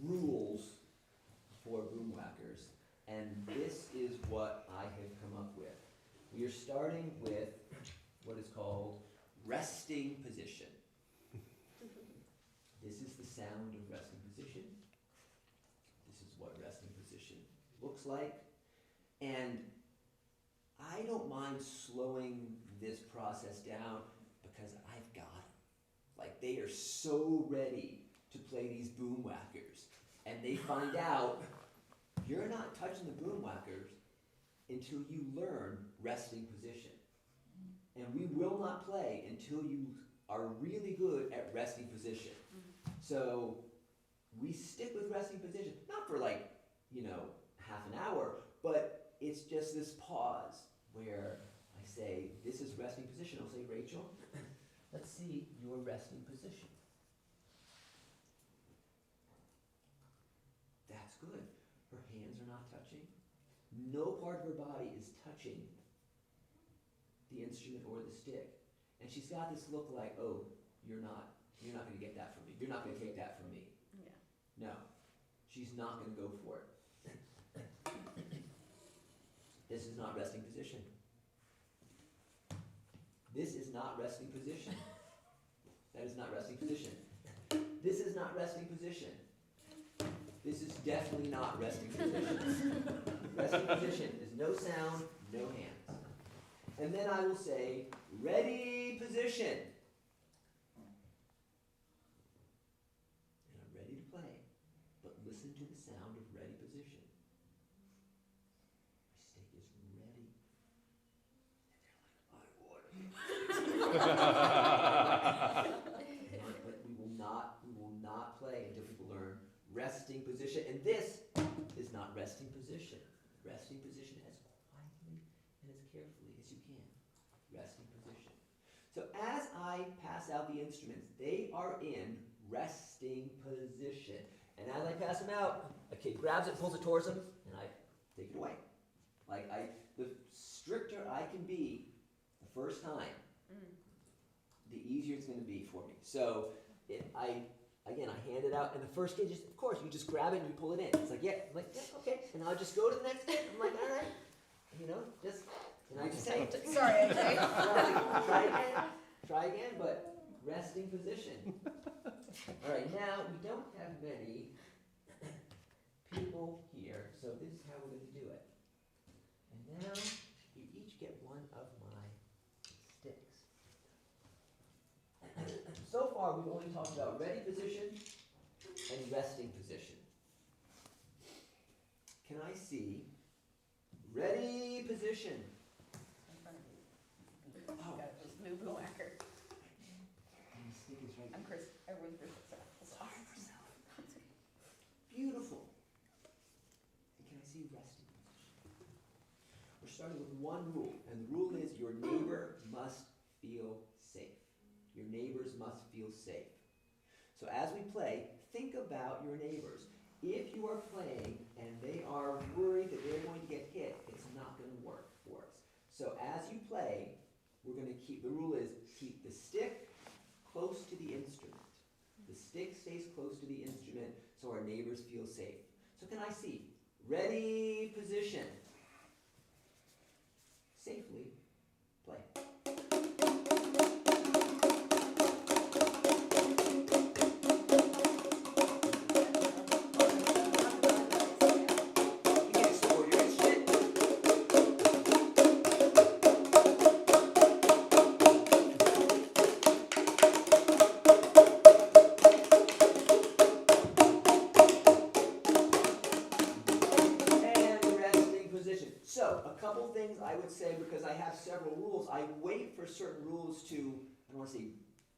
rules for boom whackers, and this is what I have come up with. We are starting with what is called resting position. This is the sound of resting position. This is what resting position looks like. And I don't mind slowing this process down because I've got them. Like, they are so ready to play these boom whackers. And they find out you're not touching the boom whackers until you learn resting position. And we will not play until you are really good at resting position. So we stick with resting position, not for like, half an hour, but it's just this pause where I say, this is resting position. I'll say, Rachel, let's see your resting position. That's good. Her hands are not touching. No part of her body is touching the instrument or the stick. And she's got this look like, oh, you're not going to get that from me. You're not going to take that from me. Yeah. No, she's not going to go for it. This is not resting position. This is not resting position. That is not resting position. This is not resting position. This is definitely not resting position. Resting position is no sound, no hands. And then I will say, ready position. And I'm ready to play, but listen to the sound of ready position. My stick is ready. And they're like, I want it. But we will not play until people learn resting position. And this is not resting position. Resting position as quietly and as carefully as you can. Resting position. So as I pass out the instruments, they are in resting position. And as I pass them out, a kid grabs it, pulls it towards them, and I take it away. The stricter I can be the first time, the easier it's going to be for me. So I hand it out, and the first kid of course, you just grab it and you pull it in. It's like, yeah, okay. And I'll just go to the next kid. I'm like, all right, and I just say, Sorry, AJ. try again, but resting position. All right, now we don't have many people here, so this is how we're going to do it. And now you each get one of my sticks. So far, we've only talked about ready position and resting position. Can I see ready position? Oh. Got this new boom whacker. And the stick is right I'm here. Chris. Everyone's Chris. Sorry. Beautiful. And can I see resting position? We're starting with one rule, and the rule is your neighbor must feel safe. Your neighbors must feel safe. So as we play, think about your neighbors. If you are playing and they are worried that they're going to get hit, it's not going to work for us. So as you play, we're gonna keep, the rule is keep the stick close to the instrument. The stick stays close to the instrument so our neighbors feel safe. So can I see? Ready, position. Safely play. You can explore your instrument. And resting position. So, a couple things I would say, because I have several rules, I wait for certain rules to, I don't want to say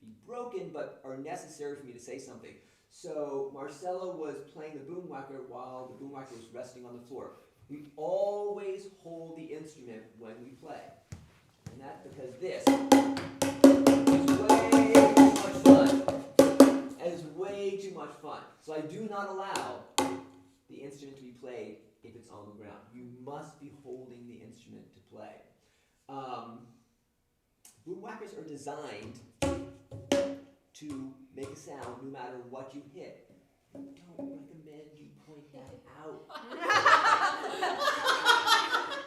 be broken, but are necessary for me to say something. So, Marcelo was playing the boom whacker while the boom whacker was resting on the floor. We always hold the instrument when we play. And that's because this is way too much fun. It is way too much fun. So I do not allow the instrument to be played if it's on the ground. You must be holding the instrument to play. Boom whackers are designed to make a sound no matter what you hit. I don't recommend you point that out.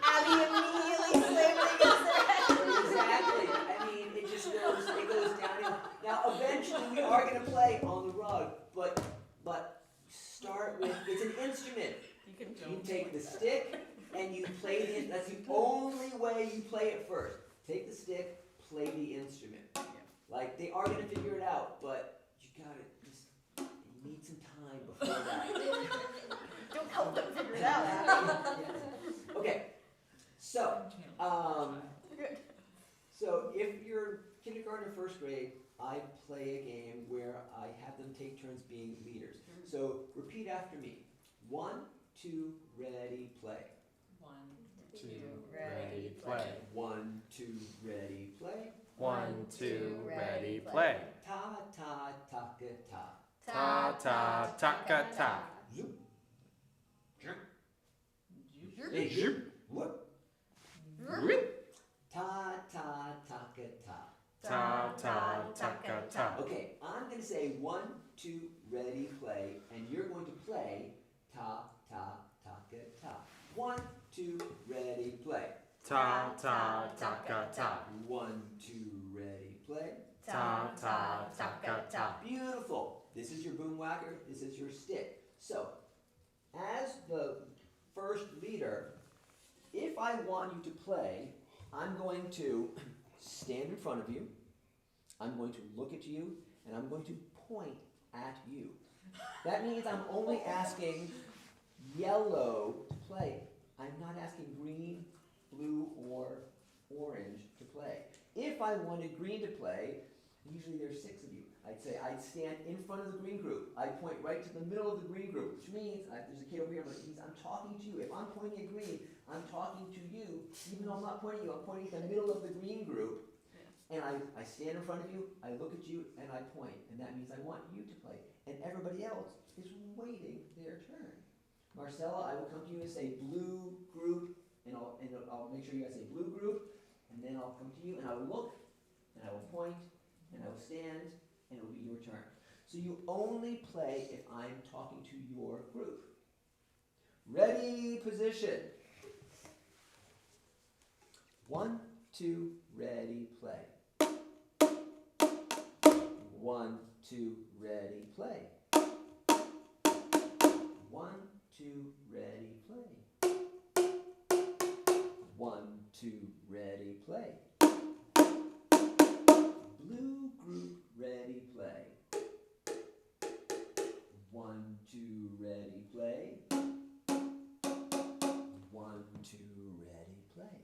Abby immediately slammed it against the Exactly. I mean, it goes downhill. Now, eventually, we are going to play on the rug, but start with, it's an instrument. You take the stick and you play the, that's the only way you play it first. Take the stick, play the instrument. Like, they are going to figure it out, but you need some time before that. Don't help them figure it out, Abby. Okay, so, so if you're kindergarten or first grade, I play a game where I have them take turns being leaders. So repeat after me. 1, 2, ready, play. 1, 2, ready, play. 1, 2, ready, play. 1, 2, ready, play. Ta ta taka ta. Ta ta taka ta. Zoop. Juke. Zoop. Whoop. Ta ta taka ta. Ta ta taka ta. Okay, I'm going to say 1, 2, ready, play, and you're going to play ta ta taka ta. 1, 2, ready, play. Ta ta taka ta. 1, 2, ready, play. Ta ta taka ta. Beautiful. This is your boom whacker. This is your stick. So, as the first leader, if I want you to play, I'm going to stand in front of you. I'm going to look at you, and I'm going to point at you. That means I'm only asking yellow to play. I'm not asking green, blue, or orange to play. If I wanted green to play, usually there's 6 of you. I'd stand in front of the green group. I'd point right to the middle of the green group, which means, there's a kid over here, but it means I'm talking to you. If I'm pointing at green, I'm talking to you. Even though I'm not pointing at you, I'm pointing at the middle of the green group. And I stand in front of you, I look at you, and I point. And that means I want you to play. And everybody else is waiting their turn. Marcella, I will come to you and say blue group, and I'll make sure you guys say blue group, and then I'll come to you, and I will look, and I will point, and I will stand, and it will be your turn. So you only play if I'm talking to your group. Ready, position. 1, 2, ready, play. 1, 2, ready, play. 1, 2, ready, play. 1, 2, ready, play. Blue group, ready, play. 1, 2, ready, play. 1, 2, ready, play.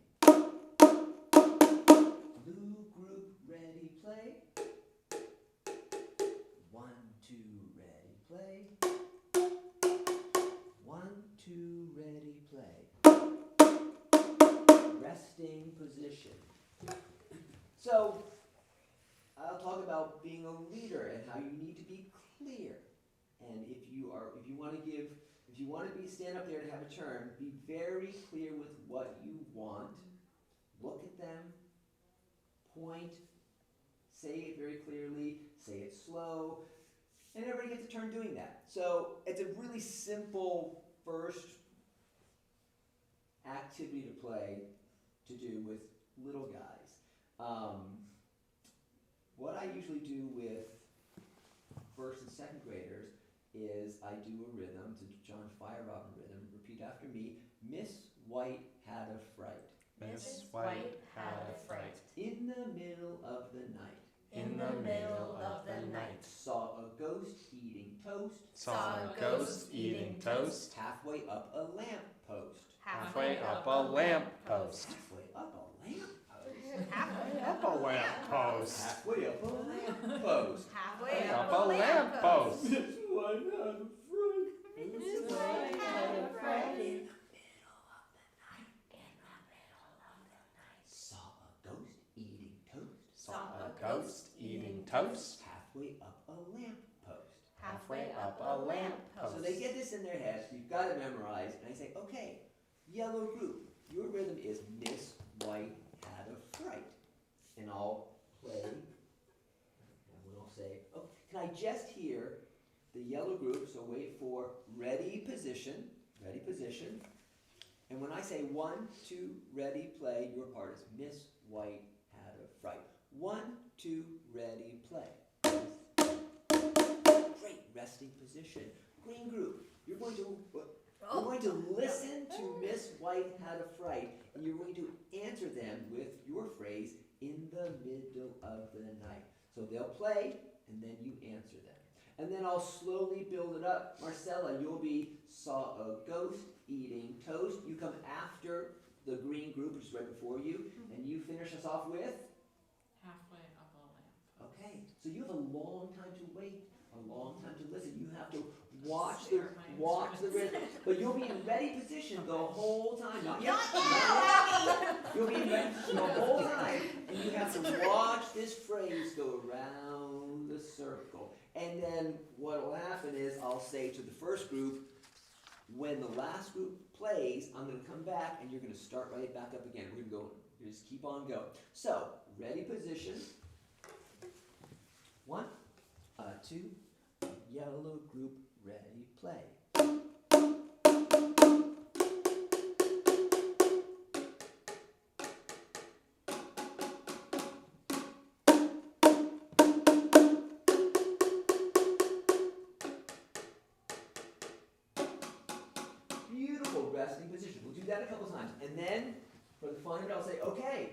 Blue group, ready, play. 1, 2, ready, play. 1, 2, ready, play. Resting position. So, I'll talk about being a leader and how you need to be clear. And if you want to stand up there to have a turn, be very clear with what you want. Look at them, point, say it very clearly, say it slow, and everybody gets a turn doing that. So it's a really simple first activity to play to do with little guys. What I usually do with first and second graders is I do a rhythm, it's a John Feierabend rhythm, repeat after me. Miss White had a fright. Miss White had a fright. In the middle of the night. In the middle of the night. Saw a ghost eating toast. Saw a ghost eating toast. Halfway up a lamp post. Halfway up a lamp post. Halfway up a lamp post. Halfway Up a lamp post. Halfway up a lamp post. Halfway Up a lamp post. Miss White had a fright. Miss White had a fright. Saw a ghost eating toast. Saw a ghost eating toast. Halfway up a lamp post. Halfway up a lamp post. So they get this in their heads, you've got it memorized, and I say, okay, yellow group, your rhythm is Miss White had a fright. And I'll play, and when I'll say, oh, can I just hear the yellow group, so wait for ready position, and when I say 1, 2, ready, play, your part is Miss White had a fright. 1, 2, ready, play. Great, resting position. Green group, you're going to listen to Miss White had a fright, and you're going to answer them with your phrase, in the middle of the night. So they'll play, and then you answer them. And then I'll slowly build it up. Marcella, you'll be saw a ghost eating toast. You come after the green group, which is right before you, and you finish us off with? Halfway up a lamp. Okay, so you have a long time to wait, a long time to listen. You have to watch the rhythm, but you'll be in ready position the whole time. Not yet. You'll be in ready position the whole time, and you have to watch this phrase go around the circle. And then what will happen is I'll say to the first group, when the last group plays, I'm going to come back, and you're going to start right back up again. We're going to just keep on going. So, ready position. 1, 2, yellow group, ready, play. Beautiful resting position. We'll do that a couple times. And then, for the fun of it, I'll say, okay,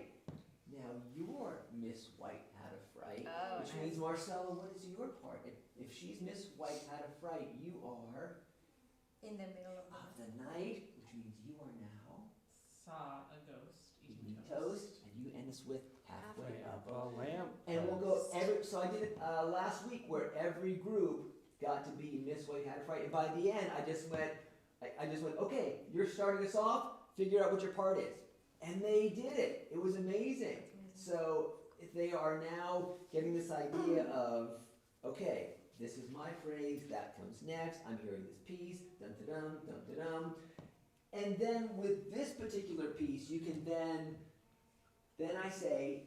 now your Miss White had a fright, Oh, which nice. means, Marcella, what is your part? If she's Miss White had a fright, you are In the middle of of the night, which means you are now Saw a ghost eating eating toast, and you end us with halfway Halfway up. up a lamp And we'll go so I did it last week where every group got to be Miss White had a fright, and by the end I just went, okay, you're starting us off, figure out what your part is. And they did it. It was amazing. So they are now getting this idea of, okay, this is my phrase, that comes next, I'm hearing this piece, dum-da-dum, dum-da-dum. And then with this particular piece, you can then I say,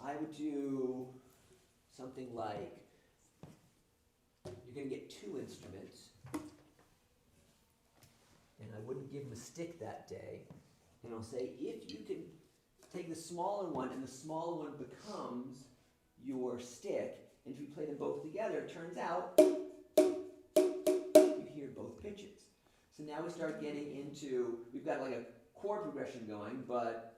I would do something like, you're going to get 2 instruments, and I wouldn't give them a stick that day, and I'll say, if you can take the smaller one, and the smaller one becomes your stick, and if you play them both together, it turns out you hear both pitches. So now we start getting into, we've got like a chord progression going, but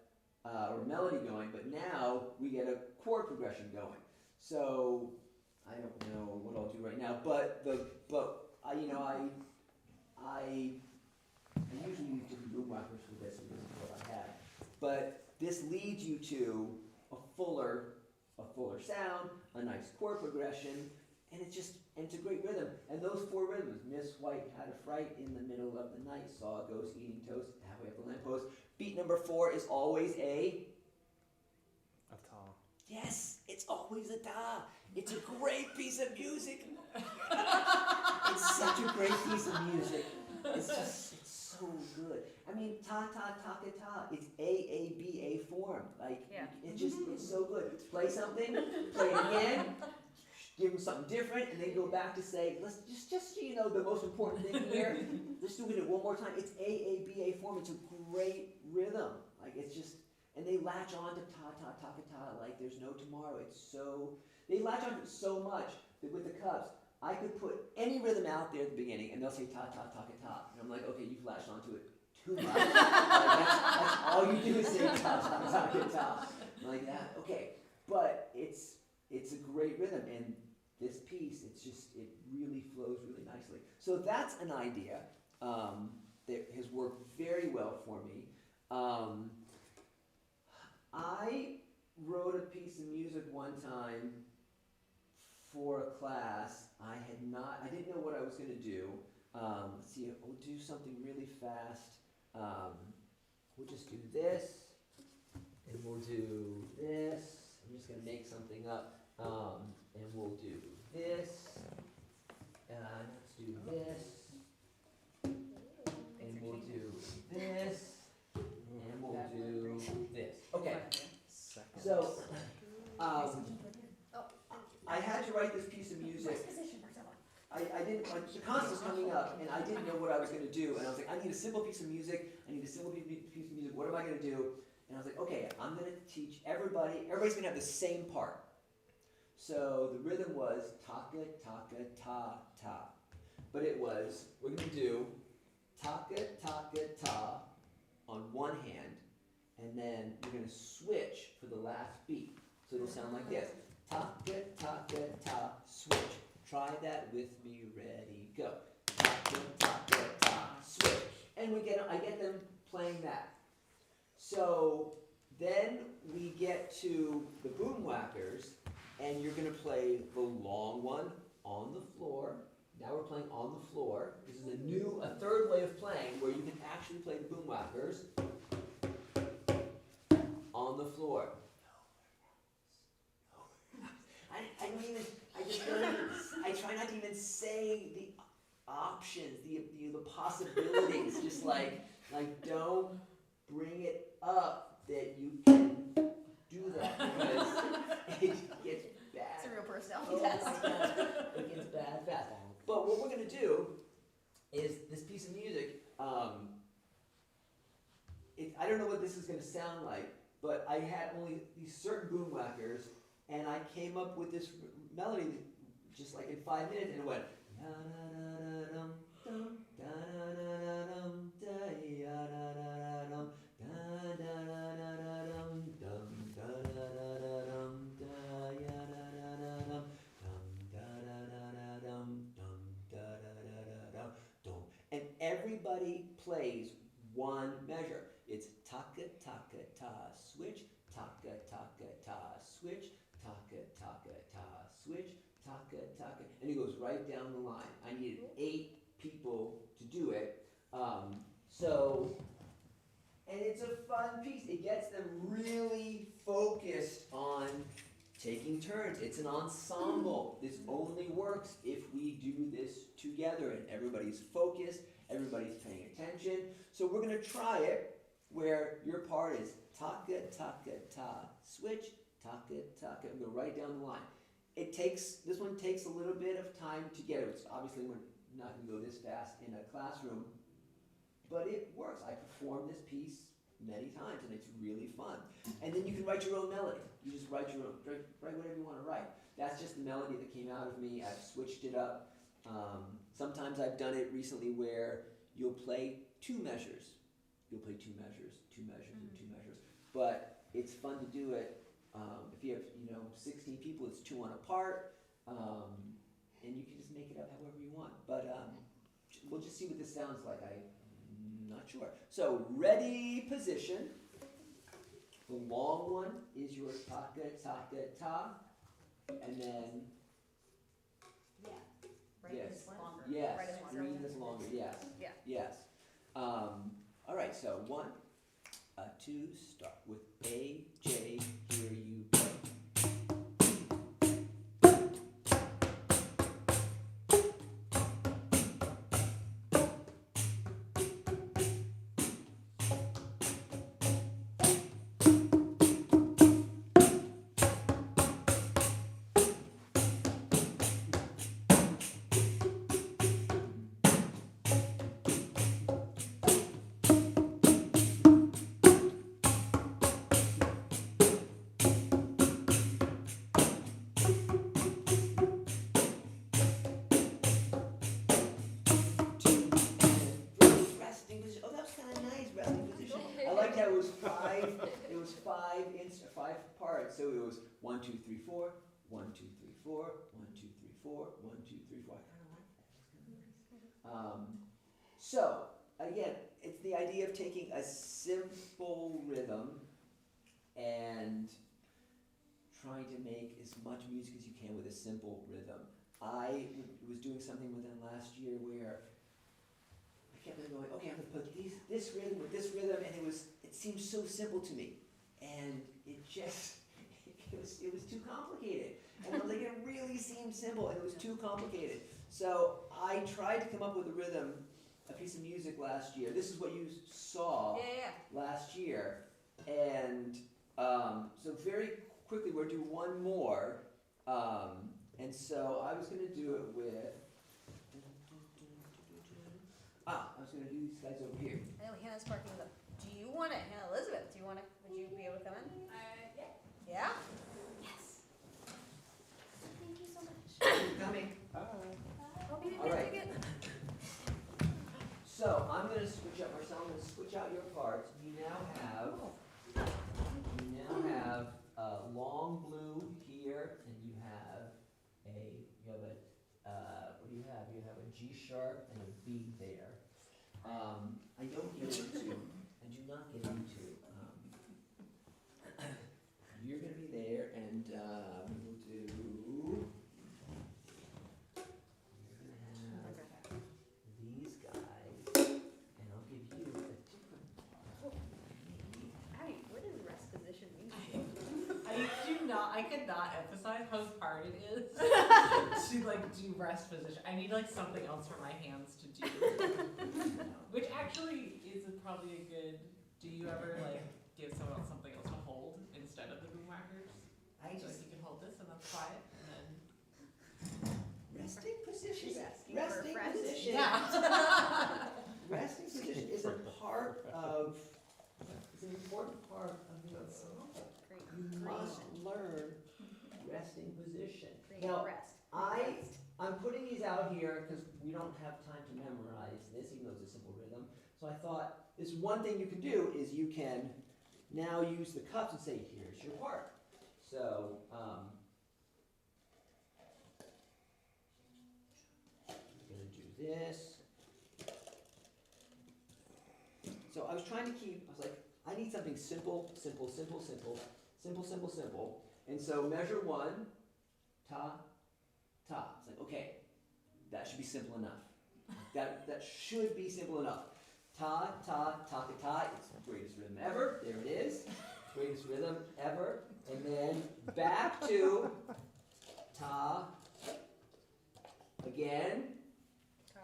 or melody going, but now we get a chord progression going. So I don't know what I'll do right now, but I usually use different boom whackers for this, and this is what I had. But this leads you to a fuller sound, a nice chord progression, and it's a great rhythm. And those 4 rhythms, Miss White had a fright in the middle of the night, saw a ghost eating toast, halfway up the lamppost. Beat number 4 is always a ta. yes, it's always a ta. It's a great piece of music. It's such a great piece of music. It's so so good. I mean, ta ta ta ka ta. It's A form. Like Yeah. it's so good. Play something, play it again, give them something different, and then go back to say, let's just so you know the most important thing here. Let's do it one more time. It's A form. It's a great rhythm. Like it's just, and they latch on to ta ta ta ka ta like there's no tomorrow. They latch on to it so much that with the Cubs, I could put any rhythm out there at the beginning, and they'll say ta ta ta ka ta, and I'm like, okay, you've latched onto it too much. Like, that's all you do is say ta ta ta ka ta. I'm like that, okay, but it's a great rhythm, and this piece, it really flows really nicely. So that's an idea that has worked very well for me. I wrote a piece of music one time for a class. I didn't know what I was going to do. Let's see, we'll do something really fast. We'll just do this, and we'll do this. I'm just going to make something up, and we'll do this, and let's do this, and we'll do this, and we'll do this. Okay, Second. so Oh, I had to write this piece of music. position for someone. I didn't, the concert was coming up, and I didn't know what I was going to do, and I was like, I need a simple piece of music, what am I going to do? And I was like, okay, I'm going to teach everybody's going to have the same part. So the rhythm was taka, taka, ta, ta. But it was, we're going to do taka, taka, ta on one hand, and then we're going to switch for the last beat. So it'll sound like this. Taka, taka, ta, switch. Try that with me, ready, go. Taka, taka, ta, switch. And I get them playing that. So then we get to the boom whackers, and you're gonna play the long one on the floor. Now we're playing on the floor. This is a third way of playing where you can actually play the boom whackers on the floor. I try not to even say the options, the possibilities. Just like don't bring it up that you can do that because it gets bad. It's a real personality Oh test. my God, it gets bad fast. But what we're gonna do is this piece of music. I don't know what this is gonna sound like, but I had only these certain boom whackers, and I came up with this melody just like in 5 minutes, and it went. And everybody plays one measure. It's taka taka ta switch, taka taka ta switch, taka taka ta switch, taka taka, and it goes right down the line. I needed 8 people to do it. And it's a fun piece. It gets them really focused on taking turns. It's an ensemble. This only works if we do this together and everybody's focused, everybody's paying attention. So we're going to try it where your part is taka, taka, ta, switch, taka, taka, and go right down the line. This one takes a little bit of time to get it. Obviously, we're not going to go this fast in a classroom, but it works. I performed this piece many times, and it's really fun. And then you can write your own melody. You just write your own, write whatever you want to write. That's just the melody that came out of me. I've switched it up. Sometimes I've done it recently where you'll play 2 measures. You'll play 2 measures, 2 measures, and 2 measures. But it's fun to do it. If you have 16 people, it's 2 on a part, and you can just make it up however you want. But we'll just see what this sounds like. I'm not sure. So ready, position. The long one is your taka taka ta, and then Yeah. Right, Yes. it's longer. yes, Right is longer. green is longer. Yes. Yeah. Yes. All right. So 1, 2, start with A J. Here you go. start. So it was 1, 2, 3, 4, 1, 2, 3, 4, 1, 2, 3, 4, 1, 2, 3, 4. I kind of like that. So again, it's the idea of taking a simple rhythm and trying to make as much music as you can with a simple rhythm. I was doing something with them last year where I kept on going, okay, I'm gonna put this rhythm with this rhythm, and it seemed so simple to me, and it was too complicated. And I was like, it really seemed simple, and it was too complicated. So I tried to come up with a rhythm, a piece of music last year. This is what you saw last year, and so very quickly we'll do one more. And so I was going to do it with, I was going to do these guys over here. I know Hannah's parking the, do you want it, Hannah Elizabeth, would you be able to come in? Yeah. Yeah? Yes. Thank you so much. Coming. Hope you didn't All get a right. ticket. So I'm going to switch up, Marcel, I'm going to switch out your parts. You now have long blue here, and you have what do you have? You have a G sharp and a B there. I don't get into, I do not get into, you're gonna be there, and, we'll do, you're gonna have these guys, and I'll give you a different part. Abby, what does rest position mean? I could not emphasize how hard it is to like do rest position. I need like something else for my hands to do. Which actually is probably a good, do you ever like give someone else something else to hold instead of the boom whackers? I So just, like you can hold this and that's quiet and then. resting position, She's asking for a resting friend. position. Yeah. Resting position is a part of, it's an important part of the, you must learn resting position. Now, Rest. I'm putting these out here because we don't have time to memorize this, even though it's a simple rhythm. So I thought, this one thing you can do is you can now use the cups and say, here's your part. So, I'm gonna do this. So I was trying to keep, I was like, I need something simple, simple, simple, simple, simple, simple, simple. And so measure 1, ta, ta. It's like, okay, that should be simple enough. That should be simple enough. Ta, ta, ta, ta, ta. It's the greatest rhythm ever. There it is. Greatest rhythm ever. And then back to ta. Again.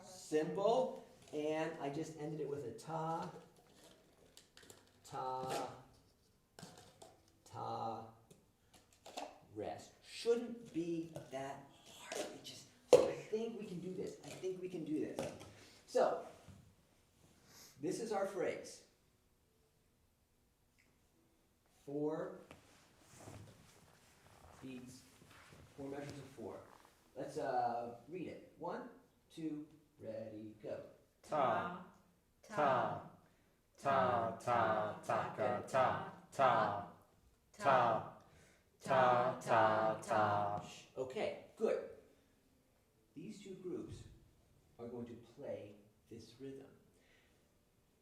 Simple. And I just ended it with a ta, ta, ta, rest. Shouldn't be that hard. It just, I think we can do this. I think we can do this. So, this is our phrase. 4 beats, 4 measures of 4. Let's read it. 1, 2, ready, go. Ta, ta, ta, ta, taka, ta, ta, ta, ta, ta, ta. Okay, good. These two groups are going to play this rhythm.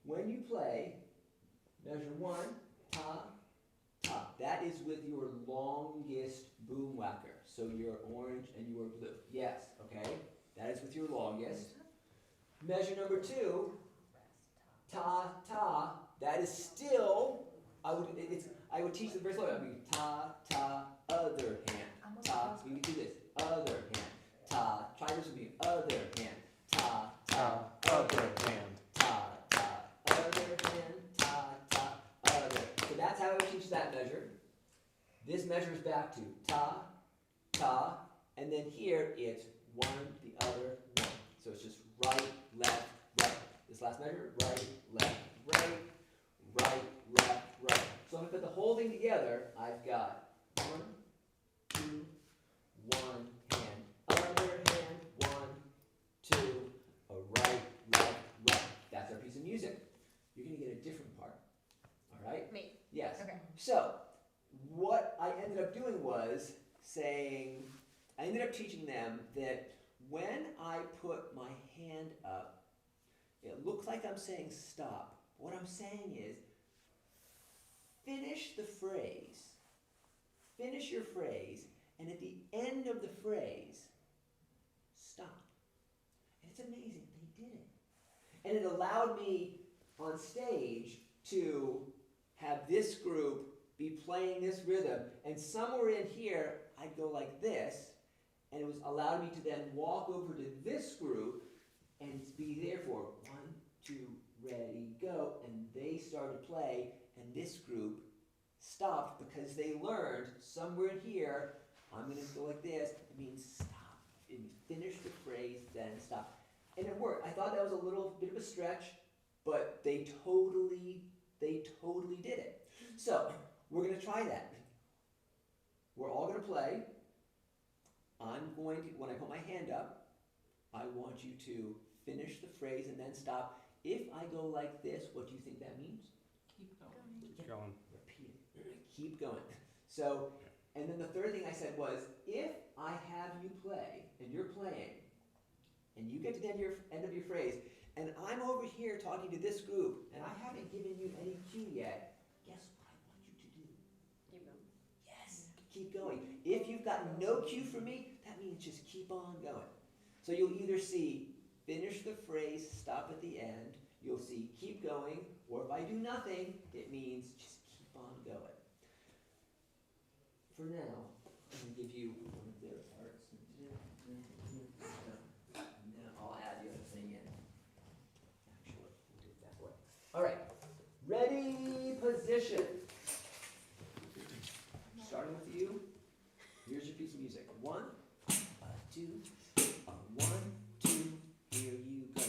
When you play, measure 1, ta, ta. That is with your longest boom whacker. So your orange and your blue. Yes, okay? That is with your longest. Measure number 2, ta, ta. That is still, I would teach them very slowly. I would be ta, ta, other hand. Ta, we do this, other hand. Ta, try this with me, other hand. Ta, ta, Other hand. ta, ta, other hand. Ta, ta, other. So that's how I would teach that measure. This measures back to ta, ta, and then here it's 1, the other, 1. So it's just right, left, right. This last measure, right, left, right, right, left, right. So if I put the whole thing together, I've got 1, 2, 1 hand, other hand, 1, 2, a right, left, right. That's our piece of music. You're gonna get a different part. All right? Me. Yes. Okay. So, what I ended up was saying, I ended up teaching them that when I put my hand up, it looks like I'm saying stop. What I'm saying is, finish the phrase. Finish your phrase, and at the end of the phrase, stop. And it's amazing, they did it. And it allowed me on stage to have this group be playing this rhythm, and somewhere in here, I'd go like this, and it was allowed me to then walk over to this group and be there for 1, 2, ready, go, and they started to play, and this group stopped because they learned somewhere in here, I'm going to go like this, it means stop. It means finish the phrase, then stop. And it worked. I thought that was a little bit of a stretch, but they totally did it. So, we're going to try that. We're all going to play. I'm going to, when I put my hand up, I want you to finish the phrase and then stop. If I go like this, what do you think that means? Keep going. Keep going. Repeat it. Keep going. So, and then the third thing I said was, if I have you play, and you're playing, and you get to the end of your phrase, and I'm over here talking to this group, and I haven't given you any cue yet, guess what I want you to do? Keep going. Yes, keep going. If you've got no cue from me, that means just keep on going. So you'll either see finish the phrase, stop at the end, you'll see keep going, or if I do nothing, it means just keep on going. For now, I'm going to give you one of their parts. And then I'll add the other thing in. Actually, we'll do it that way. All right. Ready, position. Starting with you. Here's your piece of music. 1, 2, 1, 2, here you go.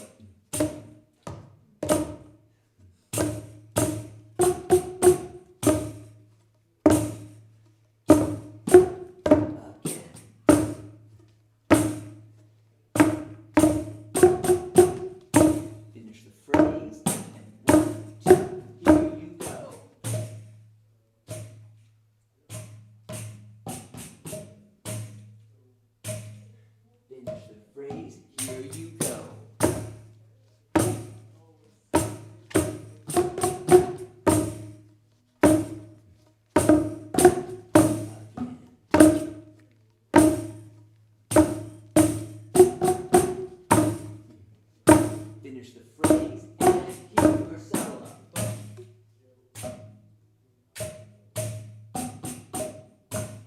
Finish the phrase, and 1, 2, here you go. Finish the phrase, here you go. Again. Finish the phrase, and here your solo.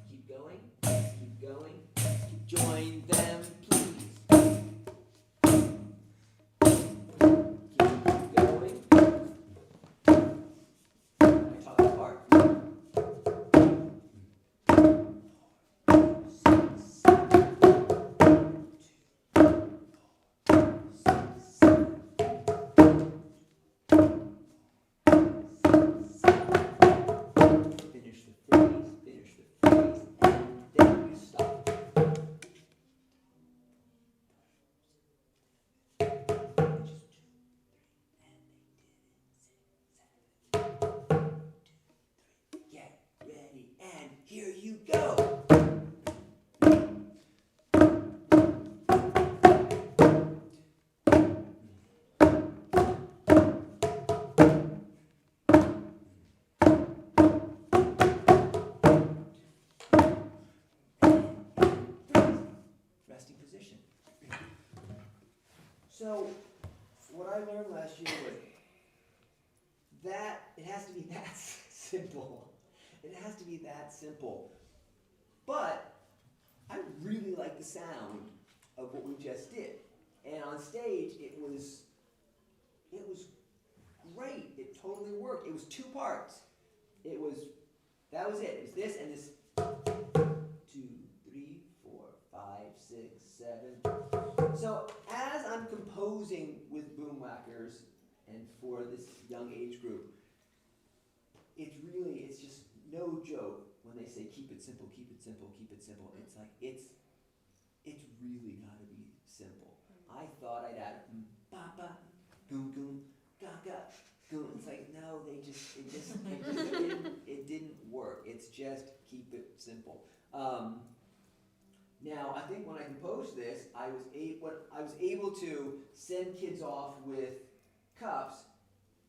Keep going, keep going. Join them, please. Keep going. I talk apart. 6, 7, 6, 7. Finish the phrase, and then you stop. Get ready, and here you go. Resting position. So, what I learned last year was that it has to be that simple. It has to be that simple. But I really like the sound of what we just did. And on stage, it was great. It totally worked. It was 2 parts. That was it. It was this and this. 2, 3, 4, 5, 6, 7. So as I'm composing with boomwhackers and for this young age group, it's just no joke when they say keep it simple, keep it simple, keep it simple. It's like it's really gotta be simple. I thought I'd add ba-ba, goom goom, ga-ga, goom. It's like no, it didn't work. It's just keep it simple. Now, I think when I composed this, I was able to send kids off with cups,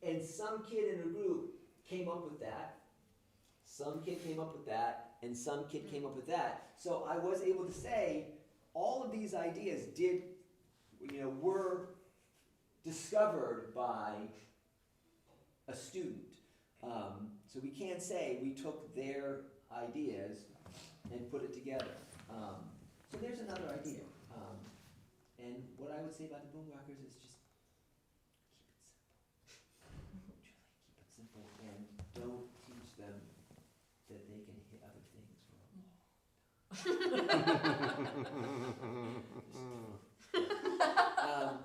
and some kid in a group came up with that. Some kid came up with that, and some kid came up with that. So I was able to say all of these ideas were discovered by a student. So we can't say we took their ideas and put it together. So there's another idea. And what I would say about the Boomwhackers is just keep it simple. Truly keep it simple, and don't teach them that they can hit other things wrong.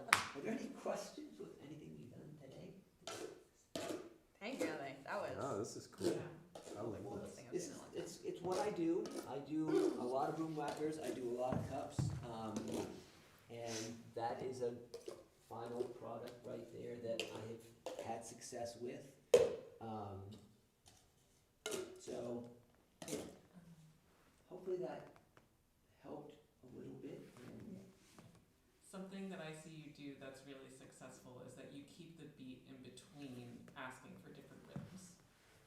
Are there any questions with anything we've done today? Thank you, that was. Oh, this is cool. Yeah. I like the this. coolest thing I've seen in a long time. It's what I do. I do a lot of Boomwhackers. I do a lot of cups. And that is a final product right there that I have had success with. So hopefully that helped a little bit. Something that I see you do that's really successful is that you keep the beat in between asking for different rhythms.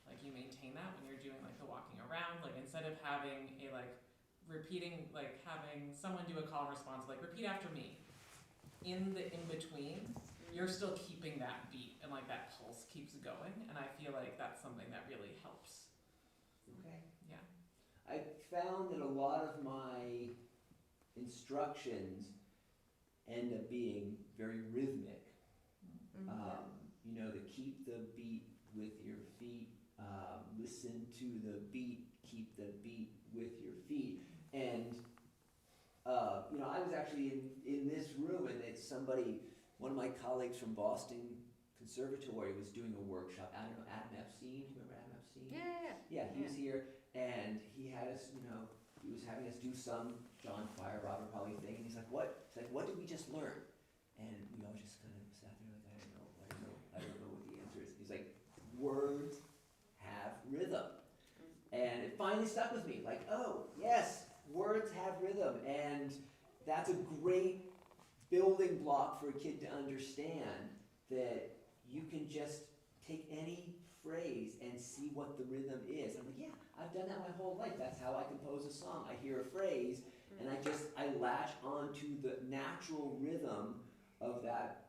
Like you maintain that when you're doing like the walking around, like instead of having a repeating, like having someone do a call and response, like repeat after me. In the in-between, you're still keeping that beat and like that pulse keeps going, and I feel like that's something that really helps. Okay. Yeah. I found that a lot of my instructions end up being very rhythmic. To keep the beat with your feet, listen to the beat, keep the beat with your feet. And, I was actually in this room, and it's one of my colleagues from Boston Conservatory was doing a workshop. I don't know, Adam Epstein, do you remember Adam Epstein? Yeah. Yeah, he was here, and he had us, he was having us do some John Cryer, Robert Holly thing, and he's like, what? He's like, what did we just learn? And we all just kind of sat there like, I don't know what the answer is. He's like, words have rhythm. And it finally stuck with me, like, oh, yes, words have rhythm, and that's a great building block for a kid to understand that you can just take any phrase and see what the rhythm is. I'm like, yeah, I've done that my whole life. That's how I compose a song. I hear a phrase, and I latch onto the natural rhythm of that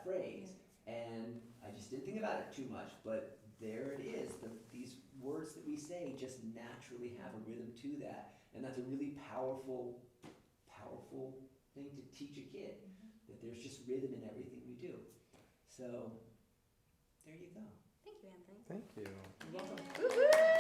phrase. And I just didn't think about it too much, but there it is. These words that we say just naturally have a rhythm to that. And that's a really powerful thing to teach a kid, that there's just rhythm in everything we do. So, there you go. Thank you, Anthony. Thank you. You're welcome. Woo-hoo!